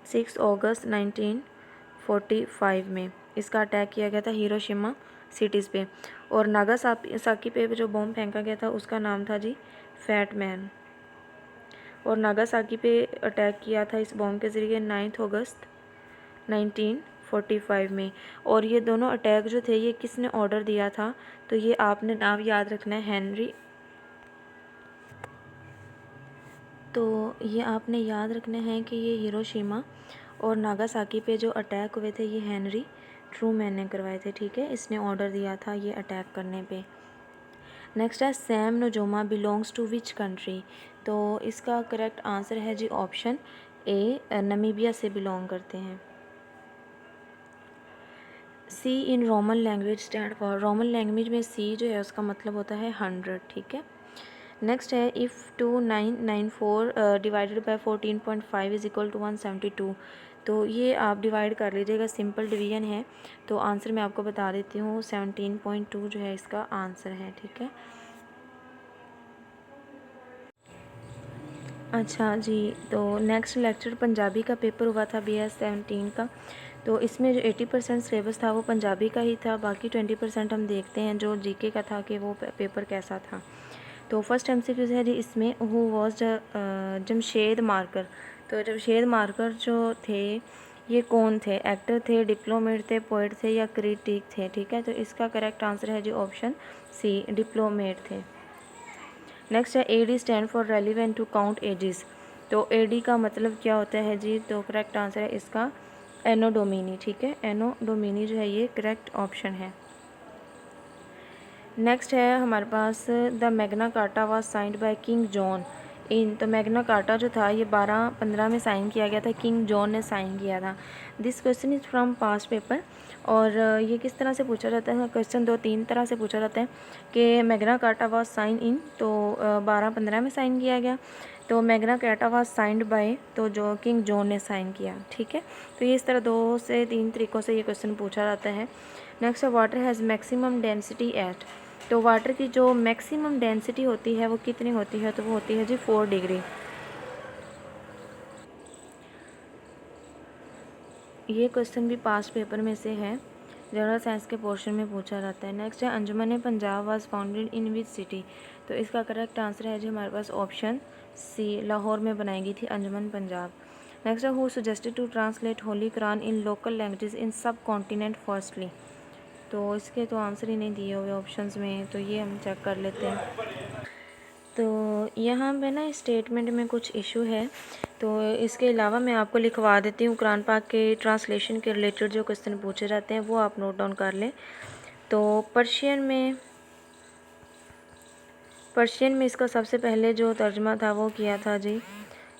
6 अगस्त 1945 में इसका अटैक किया गया था हिरोशिमा सिटीज़ पे। और नागासाकी पे जो बॉम्ब फेंका गया था उसका नाम था जी फैट मैन। और नागासाकी पे अटैक किया था इस बॉम्ब के ज़रिए 9 अगस्त 1945 में। और ये दोनों अटैक जो थे ये किसने ऑर्डर दिया था, तो ये आपने नाम याद रखना है हेनरी। तो ये आपने याद रखना है कि ये हिरोशिमा और नागासाकी पे जो अटैक हुए थे ये हेनरी ट्रूमैन ने करवाए थे, ठीक है, इसने ऑर्डर दिया था ये अटैक करने पे। नेक्स्ट है Sam Nujoma belongs to which country. तो इसका करेक्ट आंसर है जी ऑप्शन ए, नमीबिया से बिलोंग करते हैं। C in Roman language stand for. Roman language में सी जो है उसका मतलब होता है 100, ठीक है। नेक्स्ट है if 2994 divided by 14.5 is equal to 172। तो ये आप डिवाइड कर लीजिएगा, सिंपल डिवीजन है। तो आंसर मैं आपको बता देती हूँ 17.2 जो है इसका आंसर है, ठीक है। अच्छा जी, तो नेक्स्ट लेक्चर पंजाबी का पेपर हुआ था BS 17 का। तो इसमें जो 80% सिलेबस था वो पंजाबी का ही था, बाकी 20% हम देखते हैं जो GK का था कि वो पेपर कैसा था। तो फर्स्ट MCQ है जी इसमें हु वॉज जमशेद मार्कर। तो जमशेद मार्कर जो थे ये कौन थे, एक्टर थे, डिप्लोमेट थे, पोइट थे या क्रिटिक थे, ठीक है। तो इसका करेक्ट आंसर है जी ऑप्शन सी, डिप्लोमेट थे। नेक्स्ट है AD stand for relevant to count ages. तो AD का मतलब क्या होता है जी, तो करेक्ट आंसर है इसका एनो डोमिनी, ठीक है, एनो डोमिनी जो है ये करेक्ट ऑप्शन है। नेक्स्ट है हमारे पास the Magna Carta was signed by king John in. तो मैग्ना कार्टा जो था ये 1215 में साइन किया गया था, किंग जॉन ने साइन किया था। This question is from past paper. और ये किस तरह से पूछा जाता है, क्वेश्चन 2-3 तरह से पूछा जाता है कि Magna Carta was sign in, तो 1215 में साइन किया गया। तो Magna Carta was signed by, तो जो किंग जॉन ने साइन किया, ठीक है। तो ये इस तरह 2 से 3 तरीक़ों से ये क्वेश्चन पूछा जाता है। नेक्स्ट है water has maximum density at. तो वाटर की जो मैक्सिमम डेंसिटी होती है वो कितनी होती है, तो वो होती है जी 4 डिग्री। ये क्वेश्चन भी पास्ट पेपर में से है, जनरल साइंस के पोर्शन में पूछा जाता है। नेक्स्ट है Anjuman Punjab was founded in which city. तो इसका करेक्ट आंसर है जी हमारे पास ऑप्शन सी, लाहौर में बनाई गई थी अंजुमन पंजाब। नेक्स्ट है who suggested to translate holy Quran in local languages in subcontinent firstly. तो इसके तो आंसर ही नहीं दिए हुए ऑप्शंस में, तो ये हम चेक कर लेते हैं। तो यहाँ पे ना स्टेटमेंट में कुछ इशू है, तो इसके अलावा मैं आपको लिखवा देती हूँ कुरान पाक के ट्रांसलेशन के रिलेटेड जो क्वेश्चन पूछे जाते हैं वो आप नोट डाउन कर लें। तो पर्शियन में इसका सबसे पहले जो तर्जमा था वो किया था जी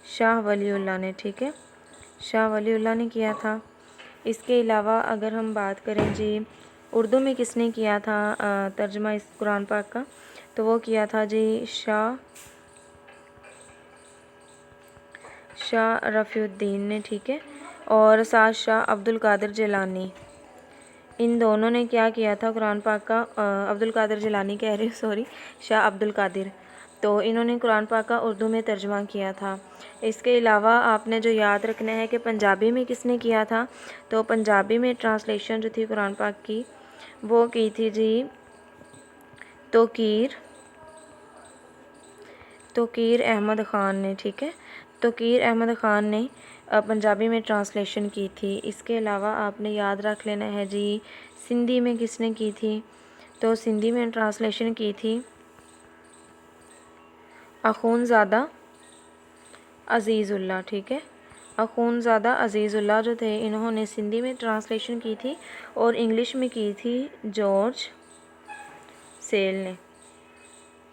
शाह वलीउल्लाह ने, ठीक है, शाह वलीउल्लाह ने किया था। इसके अलावा अगर हम बात करें जी उर्दू में किसने किया था तर्जुमा इस कुरान पाक का, तो वो किया था जी शाह रफ़ीउद्दीन ने, ठीक है। और साथ शाह अब्दुल कादिर जिलानी, इन दोनों ने क्या किया था कुरान पाक का, अब्दुल कादिर जिलानी कह रही हूँ, सॉरी, शाह अब्दुल कादिर, तो इन्होंने कुरान पाक का उर्दू में तर्जुमा किया था। इसके अलावा आपने जो याद रखना है कि पंजाबी में किसने किया था, तो पंजाबी में ट्रांसलेशन जो थी कुरान पाक की वो की थी जी तोकीर अहमद ख़ान ने, ठीक है। तोकीर अहमद ख़ान ने पंजाबी में ट्रांसलेशन की थी। इसके अलावा आपने याद रख लेना है जी सिंधी में किसने की थी, तो सिंधी में ट्रांसलेशन की थी अख़ूनज़ादा अज़ीज़ुल्लाह, ठीक है। अख़ूनज़ादा अज़ीज़ुल्लाह जो थे इन्होंने सिंधी में ट्रांसलेशन की थी और इंग्लिश में की थी जॉर्ज सेल ने,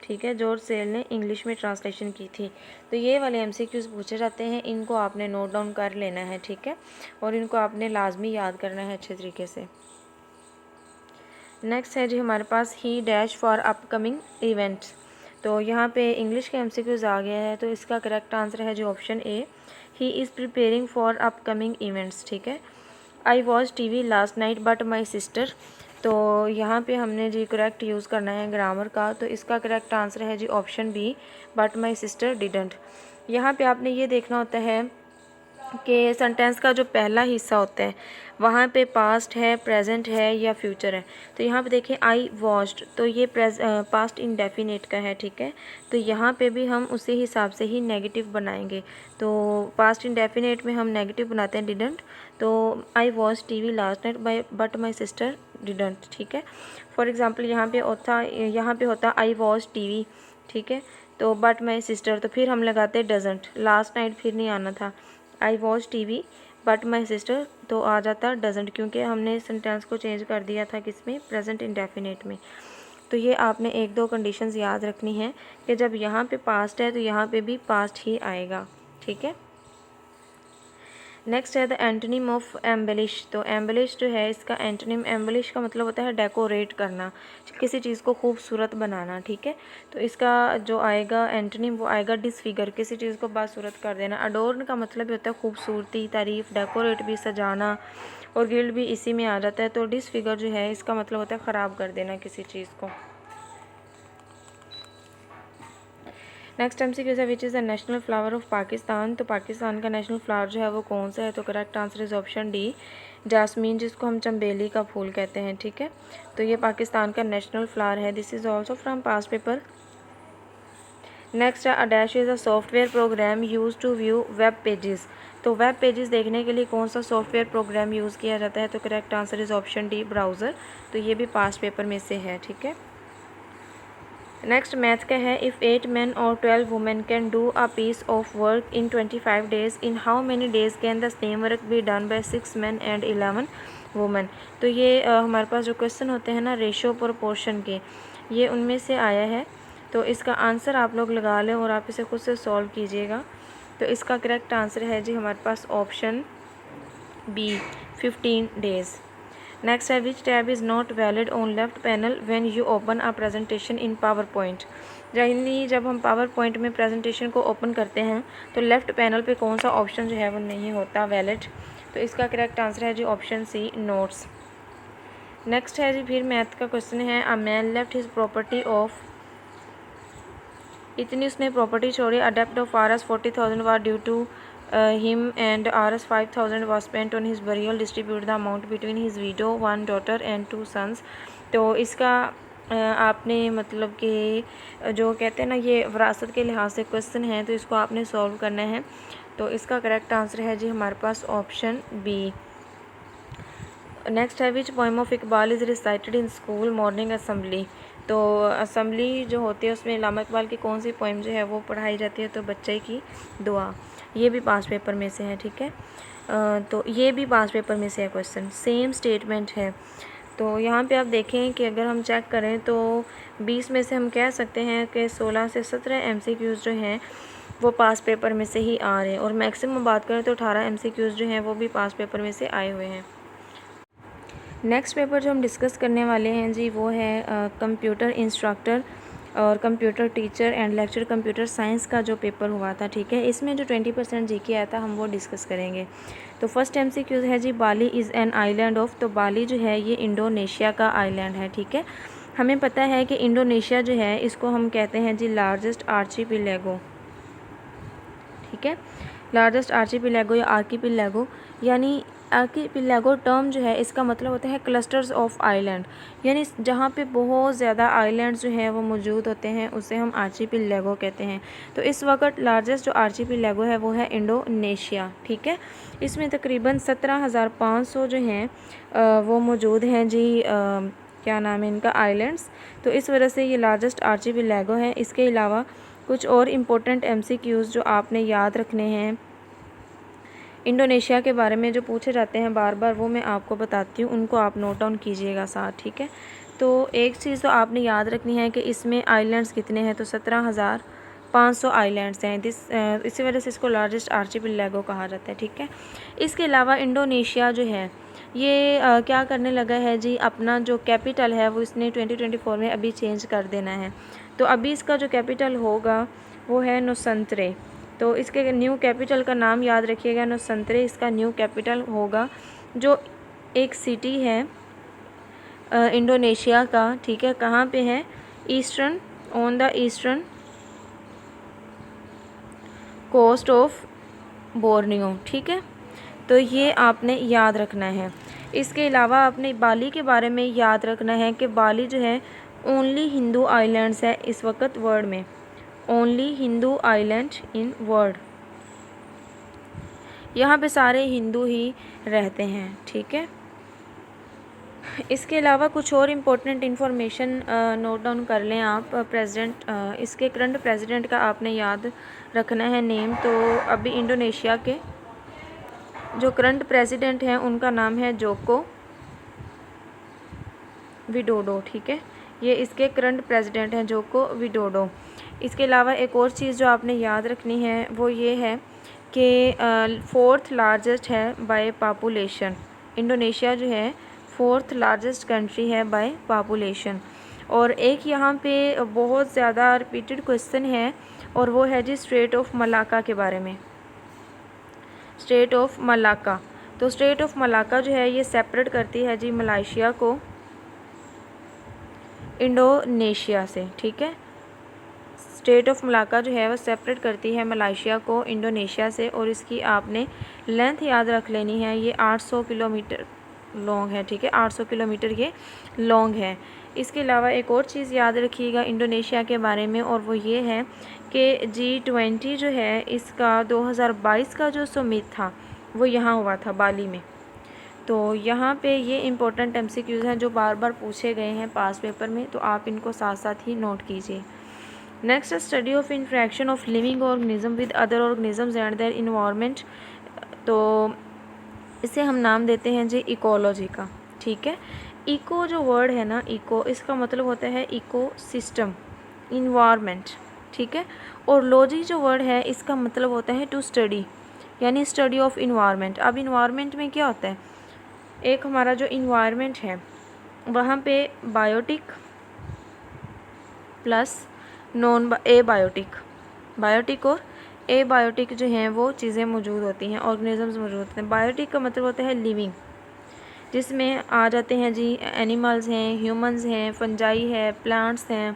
ठीक है। जॉर्ज सेल ने इंग्लिश में ट्रांसलेशन की थी। तो ये वाले MCQs पूछे जाते हैं, इनको आपने नोट डाउन कर लेना है, ठीक है, और इनको आपने लाजमी याद करना है अच्छे तरीके से। नेक्स्ट है जी हमारे पास ही डैश फॉर अपकमिंग इवेंट्स। तो यहाँ पे इंग्लिश के MCQs आ गया है, तो इसका करेक्ट आंसर है जी option A, he is preparing for upcoming events, ठीक है। I watch TV last night but my sister, तो यहाँ पे हमने जी करेक्ट यूज़ करना है ग्रामर का, तो इसका करेक्ट आंसर है जी option B, but my sister didn't. यहाँ पे आपने ये देखना होता है कि सेंटेंस का जो पहला हिस्सा होता है वहाँ पे पास्ट है, प्रेजेंट है या फ्यूचर है। तो यहाँ पे देखें आई वॉच्ड, तो ये पास्ट इंडेफिनिट का है, ठीक है। तो यहाँ पे भी हम उसी हिसाब से ही नेगेटिव बनाएंगे। तो पास्ट इंडेफिनिट में हम नेगेटिव बनाते हैं डिडंट, तो आई watch TV last night but my sister didn't, ठीक है। फॉर एग्ज़ाम्पल यहाँ पे होता आई वॉच TV, ठीक है, तो बट माई सिस्टर, तो फिर हम लगाते डजंट, लास्ट नाइट फिर नहीं आना था, आई watch TV but my sister, तो आ जाता डजंट, क्योंकि हमने सेंटेंस को चेंज कर दिया था किसमें, प्रेजेंट इंडेफिनिट में। तो ये आपने एक दो कंडीशंस याद रखनी है कि जब यहाँ पे पास्ट है तो यहाँ पे भी पास्ट ही आएगा, ठीक है। नेक्स्ट है द एंटोनिम ऑफ एम्बलिश। तो एम्बलिश जो है इसका एंटोनिम, एम्बलिश का मतलब होता है डेकोरेट करना, किसी चीज़ को खूबसूरत बनाना, ठीक है। तो इसका जो आएगा एंटोनिम वो आएगा डिसफिगर, किसी चीज़ को बासूरत कर देना। अडोर्न का मतलब भी होता है खूबसूरती, तारीफ़, डेकोरेट भी सजाना, और गिल्ड भी इसी में आ जाता है। तो डिसफिगर जो है इसका मतलब होता है ख़राब कर देना किसी चीज़ को। नेक्स्ट MCQ है which is the national flower of Pakistan. तो पाकिस्तान का नेशनल फ्लावर जो है वो कौन सा है, तो correct answer is option D, jasmine, जिसको हम चंबेली का फूल कहते हैं, ठीक है। तो ये पाकिस्तान का नेशनल फ्लावर है। This is also from past paper. Next है a dash is a software program use to view web pages. तो वेब पेजेस देखने के लिए कौन सा सॉफ्टवेयर प्रोग्राम यूज़ किया जाता है, तो correct answer is option D, browser. तो ये भी पास्ट पेपर में से है, ठीक है। नेक्स्ट मैथ का है, इफ़ 8 men और 12 women can do a piece of work in 25 days, in how many days can the same work be done by 6 men and 11 women। तो ये हमारे पास जो क्वेश्चन होते हैं ना रेशो प्रोपोर्शन के, ये उनमें से आया है। तो इसका आंसर आप लोग लगा लें और आप इसे खुद से सॉल्व कीजिएगा। तो इसका करेक्ट आंसर है जी हमारे पास ऑप्शन बी, 15 days। नेक्स्ट है विच tab is not valid on left panel when you open a presentation in power point. जब हम पावर पॉइंट में प्रेजेंटेशन को ओपन करते हैं तो लेफ़्ट पैनल पे कौन सा ऑप्शन जो है वो नहीं होता वैलिड। तो इसका करेक्ट आंसर है जी ऑप्शन सी, नोट्स। नेक्स्ट है जी फिर मैथ का क्वेश्चन है, a man left his property of, इतनी उसने प्रॉपर्टी छोड़ी, अ डेब्ट of Rs 40,000 were due to him and Rs 5,000 was spent on his burial, distribute the amount between his widow, 1 daughter and 2 sons। तो इसका आपने मतलब कि जो कहते हैं ना ये विरासत के लिहाज से क्वेश्चन है, तो इसको आपने सॉल्व करना है। तो इसका करेक्ट आंसर है जी हमारे पास ऑप्शन बी। नेक्स्ट है which poem of Iqbal is recited in school morning assembly. तो असेंबली जो होती है उसमें अल्लामा इकबाल की कौन सी पोएम जो है वो पढ़ाई जाती है, तो बच्चे की दुआ। ये भी पास पेपर में से है, ठीक है। तो ये भी पास पेपर में से है क्वेश्चन, सेम स्टेटमेंट है। तो यहाँ पे आप देखें कि अगर हम चेक करें तो 20 में से हम कह सकते हैं कि 16 से 17 MCQs जो हैं वो पास पेपर में से ही आ रहे हैं। और मैक्सिमम बात करें तो 18 MCQs जो हैं वो भी पास पेपर में से आए हुए हैं। नेक्स्ट पेपर जो हम डिस्कस करने वाले हैं जी वो है कंप्यूटर इंस्ट्रक्टर और computer teacher and lecture computer science का जो पेपर हुआ था, ठीक है। इसमें जो 20% जीके आया था हम वो डिस्कस करेंगे। तो फर्स्ट MCQ है जी, बाली इज़ एन आइलैंड ऑफ। तो बाली जो है ये इंडोनेशिया का आइलैंड है, ठीक है। हमें पता है कि इंडोनेशिया जो है इसको हम कहते हैं जी लार्जेस्ट आर्चीपिलेगो, ठीक है। लार्जेस्ट आर्चीपिलेगो या आर्कीपिलेगो, यानी आर्कीपिलेगो टर्म जो है इसका मतलब होता है क्लस्टर्स ऑफ आइलैंड, यानी जहाँ पे बहुत ज़्यादा आइलैंड्स जो हैं वो मौजूद होते हैं उसे हम आर्चीपिलेगो कहते हैं। तो इस वक्त लार्जेस्ट जो आर्चीपिलेगो है वो है इंडोनेशिया, ठीक है। इसमें तकरीबन 17,500 जो हैं वो मौजूद हैं जी, क्या नाम है इनका, आइलैंड्स। तो इस वजह से ये लार्जेस्ट आर्चीपिलेगो है। इसके अलावा कुछ और इम्पोर्टेंट MCQs जो आपने याद रखने हैं इंडोनेशिया के बारे में जो पूछे जाते हैं बार बार, वो मैं आपको बताती हूँ, उनको आप नोट डाउन कीजिएगा साथ, ठीक है। तो एक चीज़ तो आपने याद रखनी है कि इसमें आइलैंड्स कितने हैं, तो 17,500 आइलैंड्स हैं। इसी वजह से इसको लार्जेस्ट आर्चीपिलेगो कहा जाता है, ठीक है। इसके अलावा इंडोनेशिया जो है ये क्या करने लगा है जी, अपना जो कैपिटल है वो इसने 2024 में अभी चेंज कर देना है। तो अभी इसका जो कैपिटल होगा वो है नुसंतरे। तो इसके न्यू कैपिटल का नाम याद रखिएगा, नुसंतरे इसका न्यू कैपिटल होगा, जो एक सिटी है इंडोनेशिया का, ठीक है। कहाँ पे है, eastern, on the eastern coast of Borneo, ठीक है। तो ये आपने याद रखना है। इसके अलावा आपने बाली के बारे में याद रखना है कि बाली जो है ओनली हिंदू आइलैंड्स है इस वक्त वर्ल्ड में, only Hindu island in world. यहाँ पे सारे हिंदू ही रहते हैं, ठीक है। इसके अलावा कुछ और इम्पोर्टेंट इन्फॉर्मेशन नोट डाउन कर लें आप। प्रेसिडेंट, इसके करंट प्रेसिडेंट का आपने याद रखना है नेम। तो अभी इंडोनेशिया के जो करंट प्रेसिडेंट हैं उनका नाम है जोको विडोडो, ठीक है। ये इसके करंट प्रेसिडेंट हैं, जोको विडोडो। इसके अलावा एक और चीज़ जो आपने याद रखनी है वो ये है कि 4th लार्जेस्ट है बाय पॉपुलेशन। इंडोनेशिया जो है 4th लार्जेस्ट कंट्री है बाय पॉपुलेशन। और एक यहाँ पे बहुत ज़्यादा रिपीटेड क्वेश्चन है और वो है जी स्ट्रेट ऑफ मलाक्का के बारे में, स्टेट ऑफ मलाक्का। तो स्टेट ऑफ मलाक्का जो है ये सेपरेट करती है जी मलेशिया को इंडोनेशिया से, ठीक है। स्टेट ऑफ मलाक्का जो है वो सेपरेट करती है मलेशिया को इंडोनेशिया से, और इसकी आपने लेंथ याद रख लेनी है, ये 800 किलोमीटर लॉन्ग है, ठीक है। 800 किलोमीटर ये लॉन्ग है। इसके अलावा एक और चीज़ याद रखिएगा इंडोनेशिया के बारे में, और वो ये है कि G20 जो है इसका 2022 का जो समिट था वो यहाँ हुआ था बाली में। तो यहाँ पे ये इम्पोर्टेंट MCQs हैं जो बार बार पूछे गए हैं पास पेपर में, तो आप इनको साथ साथ ही नोट कीजिए। Next, study of interaction of living organism with other organisms and their environment. तो इसे हम नाम देते हैं जी इकोलॉजी का, ठीक है। इको जो वर्ड है ना, इको, इसका मतलब होता है इको सिस्टम, इन्वायरमेंट, ठीक है। और लॉजी जो वर्ड है इसका मतलब होता है टू स्टडी, यानी स्टडी ऑफ इन्वायरमेंट। अब इन्वायरमेंट में क्या होता है, एक हमारा जो इन्वायरमेंट है वहाँ पे biotic plus non abiotic, biotic और एबायोटिक जो हैं वो चीज़ें मौजूद होती हैं, ऑर्गेनिजम्स मौजूद होते हैं। बायोटिक का मतलब होता है लिविंग, जिसमें आ जाते हैं जी एनिमल्स हैं, ह्यूमंस हैं, फंजाई है, प्लांट्स हैं,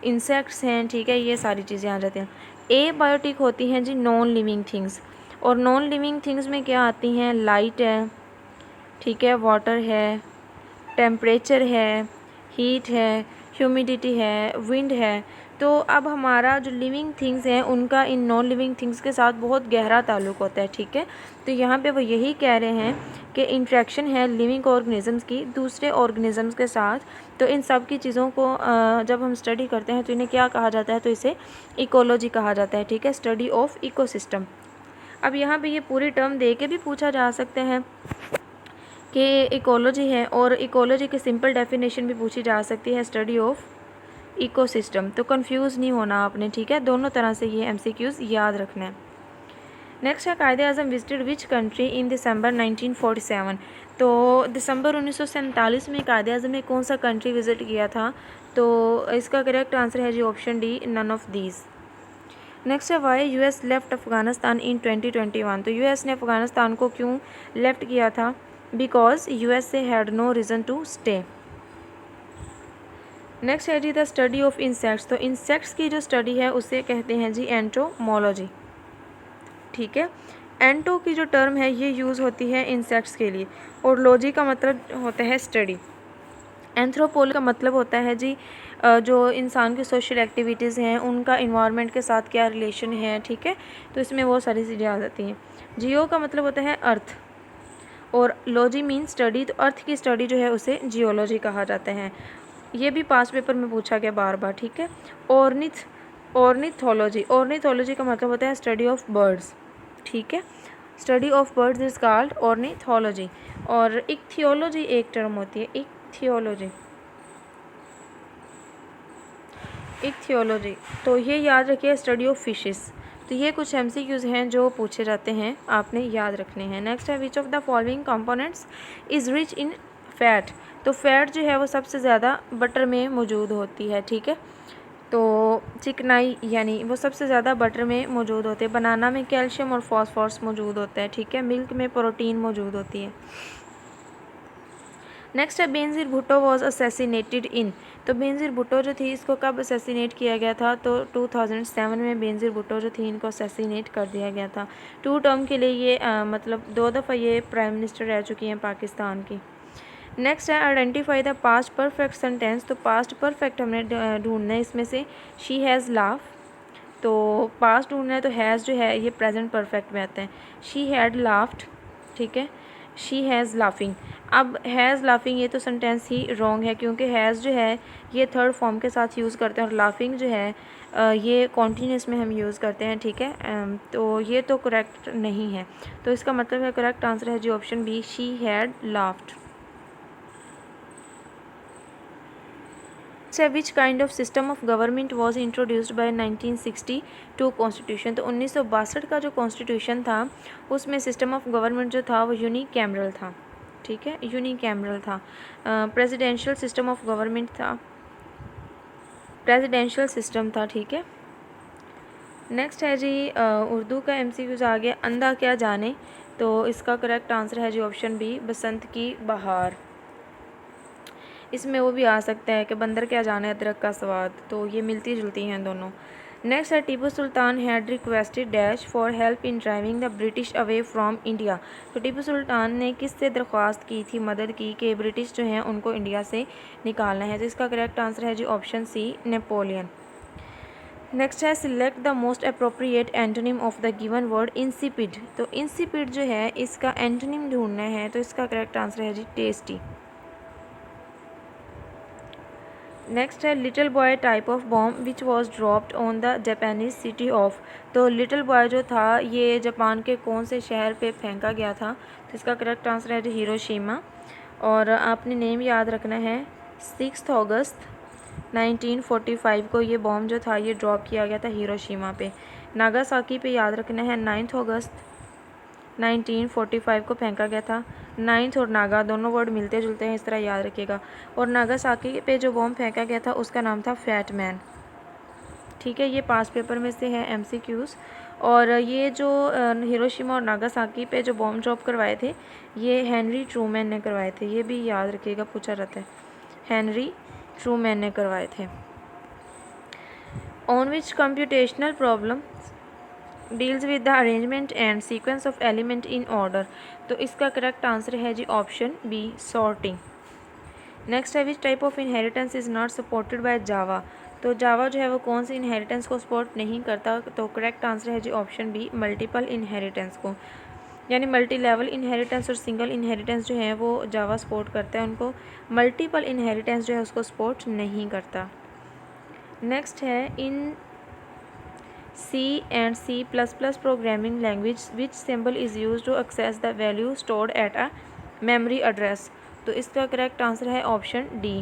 इंसेक्ट्स हैं, ठीक है, ये सारी चीज़ें आ जाती हैं। एबायोटिक होती हैं जी नॉन लिविंग थिंग्स, और नॉन लिविंग थिंग्स में क्या आती हैं, लाइट है, ठीक है, वाटर है, टेम्परेचर है, हीट है, ह्यूमिडिटी है, विंड है। तो अब हमारा जो लिविंग थिंग्स हैं उनका इन नॉन लिविंग थिंग्स के साथ बहुत गहरा ताल्लुक़ होता है, ठीक है। तो यहाँ पे वो यही कह रहे हैं कि इंट्रैक्शन है लिविंग ऑर्गेनिजम्स की दूसरे ऑर्गेनिजम्स के साथ। तो इन सब की चीज़ों को जब हम स्टडी करते हैं तो इन्हें क्या कहा जाता है, तो इसे इकोलॉजी कहा जाता है, ठीक है, स्टडी ऑफ इकोसिस्टम। अब यहाँ पे ये पूरी टर्म दे के भी पूछा जा सकता है कि इकोलॉजी है, और इकोलॉजी की सिंपल डेफिनेशन भी पूछी जा सकती है, स्टडी ऑफ इकोसिस्टम। तो कंफ्यूज नहीं होना आपने, ठीक है, दोनों तरह से ये MCQs याद रखना है। नेक्स्ट है कायदे आज़म विजिटेड विच कंट्री इन दिसंबर 1947। तो दिसंबर 1947 में कायदे आज़म ने कौन सा कंट्री विज़िट किया था? तो इसका करेक्ट आंसर है जी option D, none of these. Next है why US left Afghanistan in 2021। तो US ने अफ़गानिस्तान को क्यों लेफ्ट किया था? Because USA had no reason to stay. Next है जी द स्टडी ऑफ इंसेक्ट्स। तो इंसेक्ट्स की जो स्टडी है उसे कहते हैं जी एंटोमोलॉजी, ठीक है। एंटो की जो टर्म है ये यूज़ होती है इंसेक्ट्स के लिए, और लॉजी का मतलब होता है स्टडी। एंथ्रोपोल का मतलब होता है जी जो इंसान की सोशल एक्टिविटीज़ हैं उनका इन्वायरमेंट के साथ क्या रिलेशन है, ठीक है, तो इसमें वो सारी चीज़ें आ जाती हैं। जियो का मतलब होता है अर्थ, और लॉजी मीन स्टडी, तो अर्थ की स्टडी जो है उसे जियोलॉजी कहा जाता है। ये भी पास्ट पेपर में पूछा गया बार बार, ठीक है। ऑर्निथोलॉजी का मतलब होता है स्टडी ऑफ बर्ड्स, ठीक है। Study of birds is called ornithology. और इक्थियोलॉजी एक टर्म होती है, इक्थियोलॉजी, तो ये याद रखिए, स्टडी ऑफ फिशेस। तो ये कुछ MCQs हैं जो पूछे जाते हैं, आपने याद रखने हैं। नेक्स्ट है which of the following components is rich in fat. तो फैट जो है वो सबसे ज़्यादा बटर में मौजूद होती है, ठीक है। तो चिकनाई यानी वो सबसे ज़्यादा बटर में मौजूद होते हैं। बनाना में कैल्शियम और फॉस्फोरस मौजूद होता है, ठीक है। मिल्क में प्रोटीन मौजूद होती है। नेक्स्ट है बेनज़ीर भुट्टो वॉज असैसिनेटेड इन। तो बेनज़ीर भुट्टो जो थी इसको कब असैसिनेट किया गया था? तो 2007 में बेनज़ीर भुट्टो जो थी इनको असैसिनेट कर दिया गया था। 2 टर्म के लिए ये मतलब 2 दफ़ा ये प्राइम मिनिस्टर रह चुकी हैं पाकिस्तान की। नेक्स्ट है identify the past perfect sentence. तो पास्ट परफेक्ट हमने ढूंढना है इसमें से। शी हैज़ लाफ, तो पास्ट ढूंढना है तो हैज़ जो है ये प्रेजेंट परफेक्ट में आता है। शी हैड लाफ्ड, ठीक है। She has laughing. अब हैज़ लाफिंग ये तो सेंटेंस ही रॉन्ग है, क्योंकि हैज़ जो है ये थर्ड फॉर्म के साथ यूज़ करते हैं, और लाफिंग जो है ये कॉन्टीन्यूस में हम यूज़ करते हैं, ठीक है। तो ये तो करेक्ट नहीं है। तो इसका मतलब है करेक्ट आंसर है जी option B, she had laughed. Which kind of system of government was introduced by 1962 constitution. तो 1962 का जो कॉन्स्टिट्यूशन था उसमें सिस्टम ऑफ गवर्नमेंट जो था वो यूनिकैमरल था, ठीक है, यूनिकैमरल था। प्रेसिडेंशियल सिस्टम ऑफ गवर्नमेंट था, प्रेसिडेंशियल सिस्टम था, ठीक है। नेक्स्ट है जी उर्दू का MCQs आ गया, अंधा क्या जाने। तो इसका करेक्ट आंसर है जी ऑप्शन बी, बसंत की बहार। इसमें वो भी आ सकता है कि बंदर क्या जाने अदरक का स्वाद, तो ये मिलती जुलती हैं दोनों। नेक्स्ट है Tipu Sultan had requested dash for help in driving the British away from India. तो टीपू सुल्तान ने किससे दरख्वास्त की थी, मदद की, कि ब्रिटिश जो हैं उनको इंडिया से निकालना है। तो इसका करेक्ट आंसर है जी ऑप्शन सी, नेपोलियन। नेक्स्ट है select the most appropriate antonym of the given word insipid. तो इंसिपिड जो है इसका एंटोनिम ढूंढना है, तो इसका करेक्ट आंसर है जी टेस्टी। नेक्स्ट है little boy type of bomb which was dropped on the Japanese city of. तो लिटिल बॉय जो था ये जापान के कौन से शहर पे फेंका गया था? तो इसका करेक्ट आंसर है जी हिरोशिमा। और आपने नेम याद रखना है, 6 अगस्त 1945 को ये बॉम्ब जो था ये ड्रॉप किया गया था हिरोशिमा पे। नागासाकी पे याद रखना है 9 अगस्त 1945 को फेंका गया था। 9 और नागा दोनों वर्ड मिलते जुलते हैं, इस तरह याद रखिएगा। और नागासाकी पे जो बॉम्ब फेंका गया था उसका नाम था फैट मैन, ठीक है। ये पास्ट पेपर में से है MCQs। और ये जो हिरोशिमा और नागासाकी पे जो बॉम्ब ड्रॉप करवाए थे ये हेनरी ट्रूमैन ने करवाए थे, ये भी याद रखिएगा, पूछा जाता है। हेनरी ट्रूमैन ने करवाए थे। On which computational problem deals with the arrangement and sequence of element in order. तो इसका करेक्ट आंसर है जी ऑप्शन बी, सॉर्टिंग। नेक्स्ट है which type of inheritance is not supported by Java. तो Java जो है वो कौन सी इनहेरिटेंस को सपोर्ट नहीं करता? तो करेक्ट आंसर है जी ऑप्शन बी, मल्टीपल इनहेरिटेंस को। यानी मल्टी लेवल इनहेरिटेंस और सिंगल इनहेरिटेंस जो है वो जावा सपोर्ट करता है उनको, मल्टीपल इनहेरिटेंस जो है उसको सपोर्ट नहीं करता। नेक्स्ट है इन C and C++ programming language which symbol is used to access the value stored at a memory address। तो इसका करेक्ट आंसर है option D,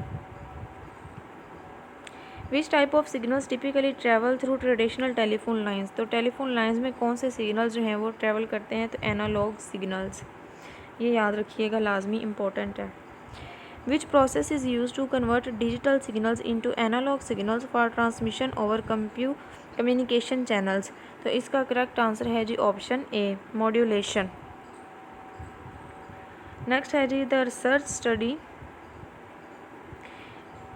which type of signals typically travel through traditional telephone lines, तो telephone lines में कौन से signals जो हैं वो ट्रैवल करते हैं, तो एनालॉग सिग्नल्स, ये याद रखिएगा, लाजमी इम्पोर्टेंट है। Which process is use to convert digital signals into analog signals for transmission over communication channels, तो इसका करेक्ट आंसर है जी ऑप्शन ए, मॉड्यूलेशन। नेक्स्ट है जी, the research study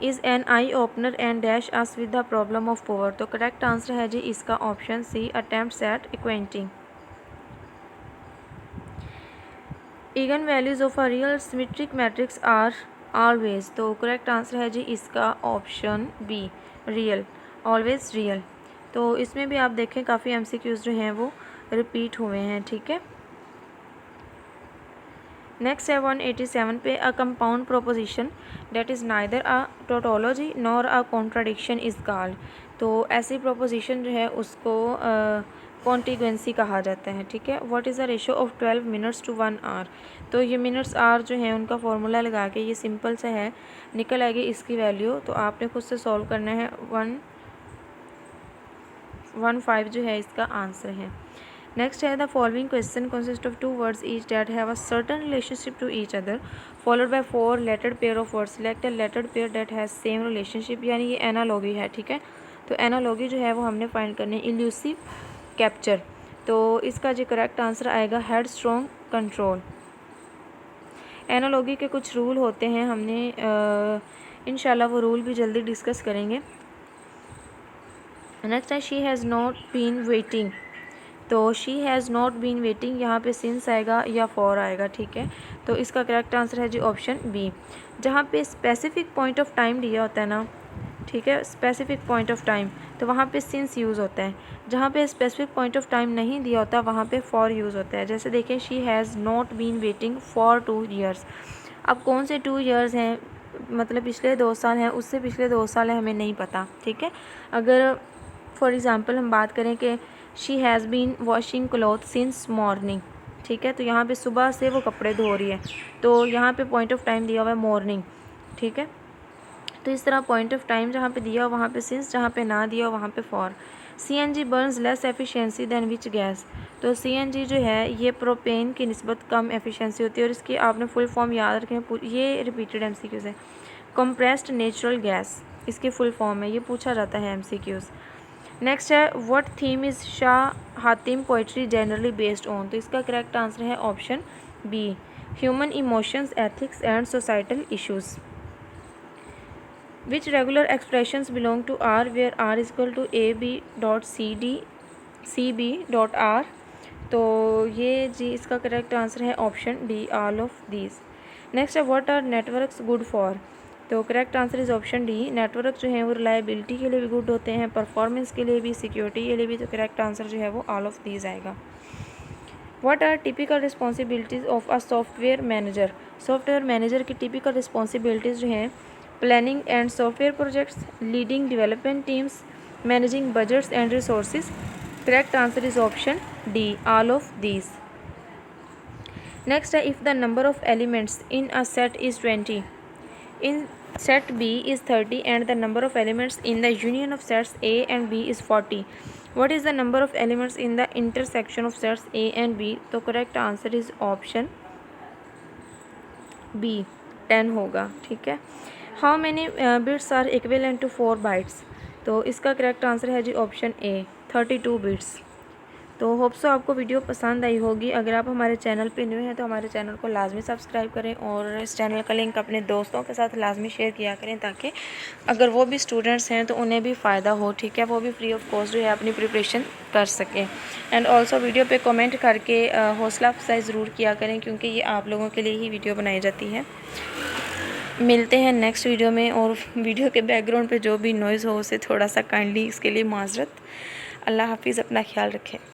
is an eye opener and dash us with the problem of power, तो correct answer है जी इसका option C, attempts at equating. Eigen values of a real symmetric matrix are always, तो correct answer है जी इसका option B, real, always real. तो इसमें भी आप देखें काफ़ी एमसीक्यूज जो हैं वो रिपीट हुए हैं, ठीक है। नेक्स्ट है 187 पे, a compound proposition that is neither a tautology nor a contradiction is called, तो ऐसी प्रोपोजिशन जो है उसको कॉन्टिग्वेंसी कहा जाता है, ठीक है। What is the ratio of 12 minutes to 1 hour, तो ये मिनट्स आवर जो है उनका फॉर्मूला लगा के, ये सिंपल सा है, निकल आएगी इसकी वैल्यू, तो आपने खुद से सॉल्व करना है। 115 जो है इसका आंसर है। नेक्स्ट है, the following question consist of 2 words each that have a certain relationship to each other followed by 4 lettered pair of words, select a lettered pair that has same relationship, यानी ये analogy है, ठीक है। तो analogy जो है वो हमने फाइंड करनी है, इल्यूसिव कैप्चर, तो इसका जो करेक्ट आंसर आएगा हेड स्ट्रॉन्ग कंट्रोल। एनालॉगी के कुछ रूल होते हैं, हमने इंशाल्लाह वो रूल भी जल्दी डिस्कस करेंगे। नेक्स्ट है, she has not been waiting, तो she has not been waiting, यहाँ पे सिंस आएगा या फॉर आएगा, ठीक है। तो इसका करेक्ट आंसर है जी ऑप्शन बी। जहाँ पे स्पेसिफिक पॉइंट ऑफ टाइम दिया होता है ना, ठीक है, स्पेसिफिक पॉइंट ऑफ टाइम, तो वहाँ पे सिंस यूज़ होता है। जहाँ पे स्पेसिफिक पॉइंट ऑफ टाइम नहीं दिया होता वहाँ पे फॉर यूज़ होता है। जैसे देखें, she has not been waiting for 2 years, अब कौन से 2 ईयर्स हैं, मतलब पिछले 2 साल हैं, उससे पिछले 2 साल हैं, हमें नहीं पता, ठीक है। अगर फॉर एग्ज़ाम्पल हम बात करें कि she has been washing cloth since morning, ठीक है, तो यहाँ पे सुबह से वो कपड़े धो रही है, तो यहाँ पे पॉइंट ऑफ टाइम दिया हुआ है मॉर्निंग, ठीक है। तो इस तरह पॉइंट ऑफ टाइम जहाँ पे दिया हो वहाँ पे सिंस, जहाँ पे ना दिया हो वहाँ पे for. CNG burns less efficiency than which gas, तो CNG जो है ये प्रोपेन की निस्बत कम एफिशिएंसी होती है, और इसकी आपने फुल फॉर्म याद रखें, ये रिपीटेड MCQs है, कंप्रेस्ड नेचुरल गैस इसकी फुल फॉर्म है, ये पूछा जाता है MCQs। नेक्स्ट है, what theme is Shah Hatim poetry generally based on, तो इसका करेक्ट आंसर है option B, human emotions, ethics and societal issues. Which regular expressions belong to R where R is equal to AB dot CB dot R, तो ये जी इसका correct answer है option D, all of these. Next है, what are networks good for, तो correct answer is option D, network जो है वो रिलायबिलिटी के लिए भी गुड होते हैं, परफॉर्मेंस के लिए भी, सिक्योरिटी के लिए भी, तो करेक्ट आंसर जो है वो ऑल ऑफ दीज आएगा। What are typical responsibilities of a software manager, software manager की टिपिकल रिस्पॉन्सिबिलिटीज़ जो हैं, planning and software projects, leading development teams, managing budgets and resources, correct answer is option D, all of these. Next है, if the number of elements in a set is 20, in set B is 30 and the number of elements in the union of sets A and B is 40, what is the number of elements in the intersection of sets A and B, तो correct answer is option B, 10 होगा, ठीक है। how many bits are equivalent to 4 bytes, तो इसका correct answer है जी option ए, 32 bits. तो hope so आपको वीडियो पसंद आई होगी। अगर आप हमारे चैनल पे न्यू हैं तो हमारे चैनल को लाजमी सब्सक्राइब करें, और इस चैनल का लिंक अपने दोस्तों के साथ लाजमी शेयर किया करें, ताकि अगर वो भी स्टूडेंट्स हैं तो उन्हें भी फ़ायदा हो, ठीक है, वो भी फ्री ऑफ कॉस्ट जो है अपनी प्रिपरेशन कर सकें। एंड ऑल्सो वीडियो पे कमेंट करके हौसला अफजाई ज़रूर किया करें, क्योंकि ये आप लोगों के लिए ही वीडियो बनाई जाती है। मिलते हैं नेक्स्ट वीडियो में, और वीडियो के बैकग्राउंड पे जो भी नॉइज़ हो उसे थोड़ा सा काइंडली इसके लिए माजरत। अल्लाह हाफिज़, अपना ख्याल रखें।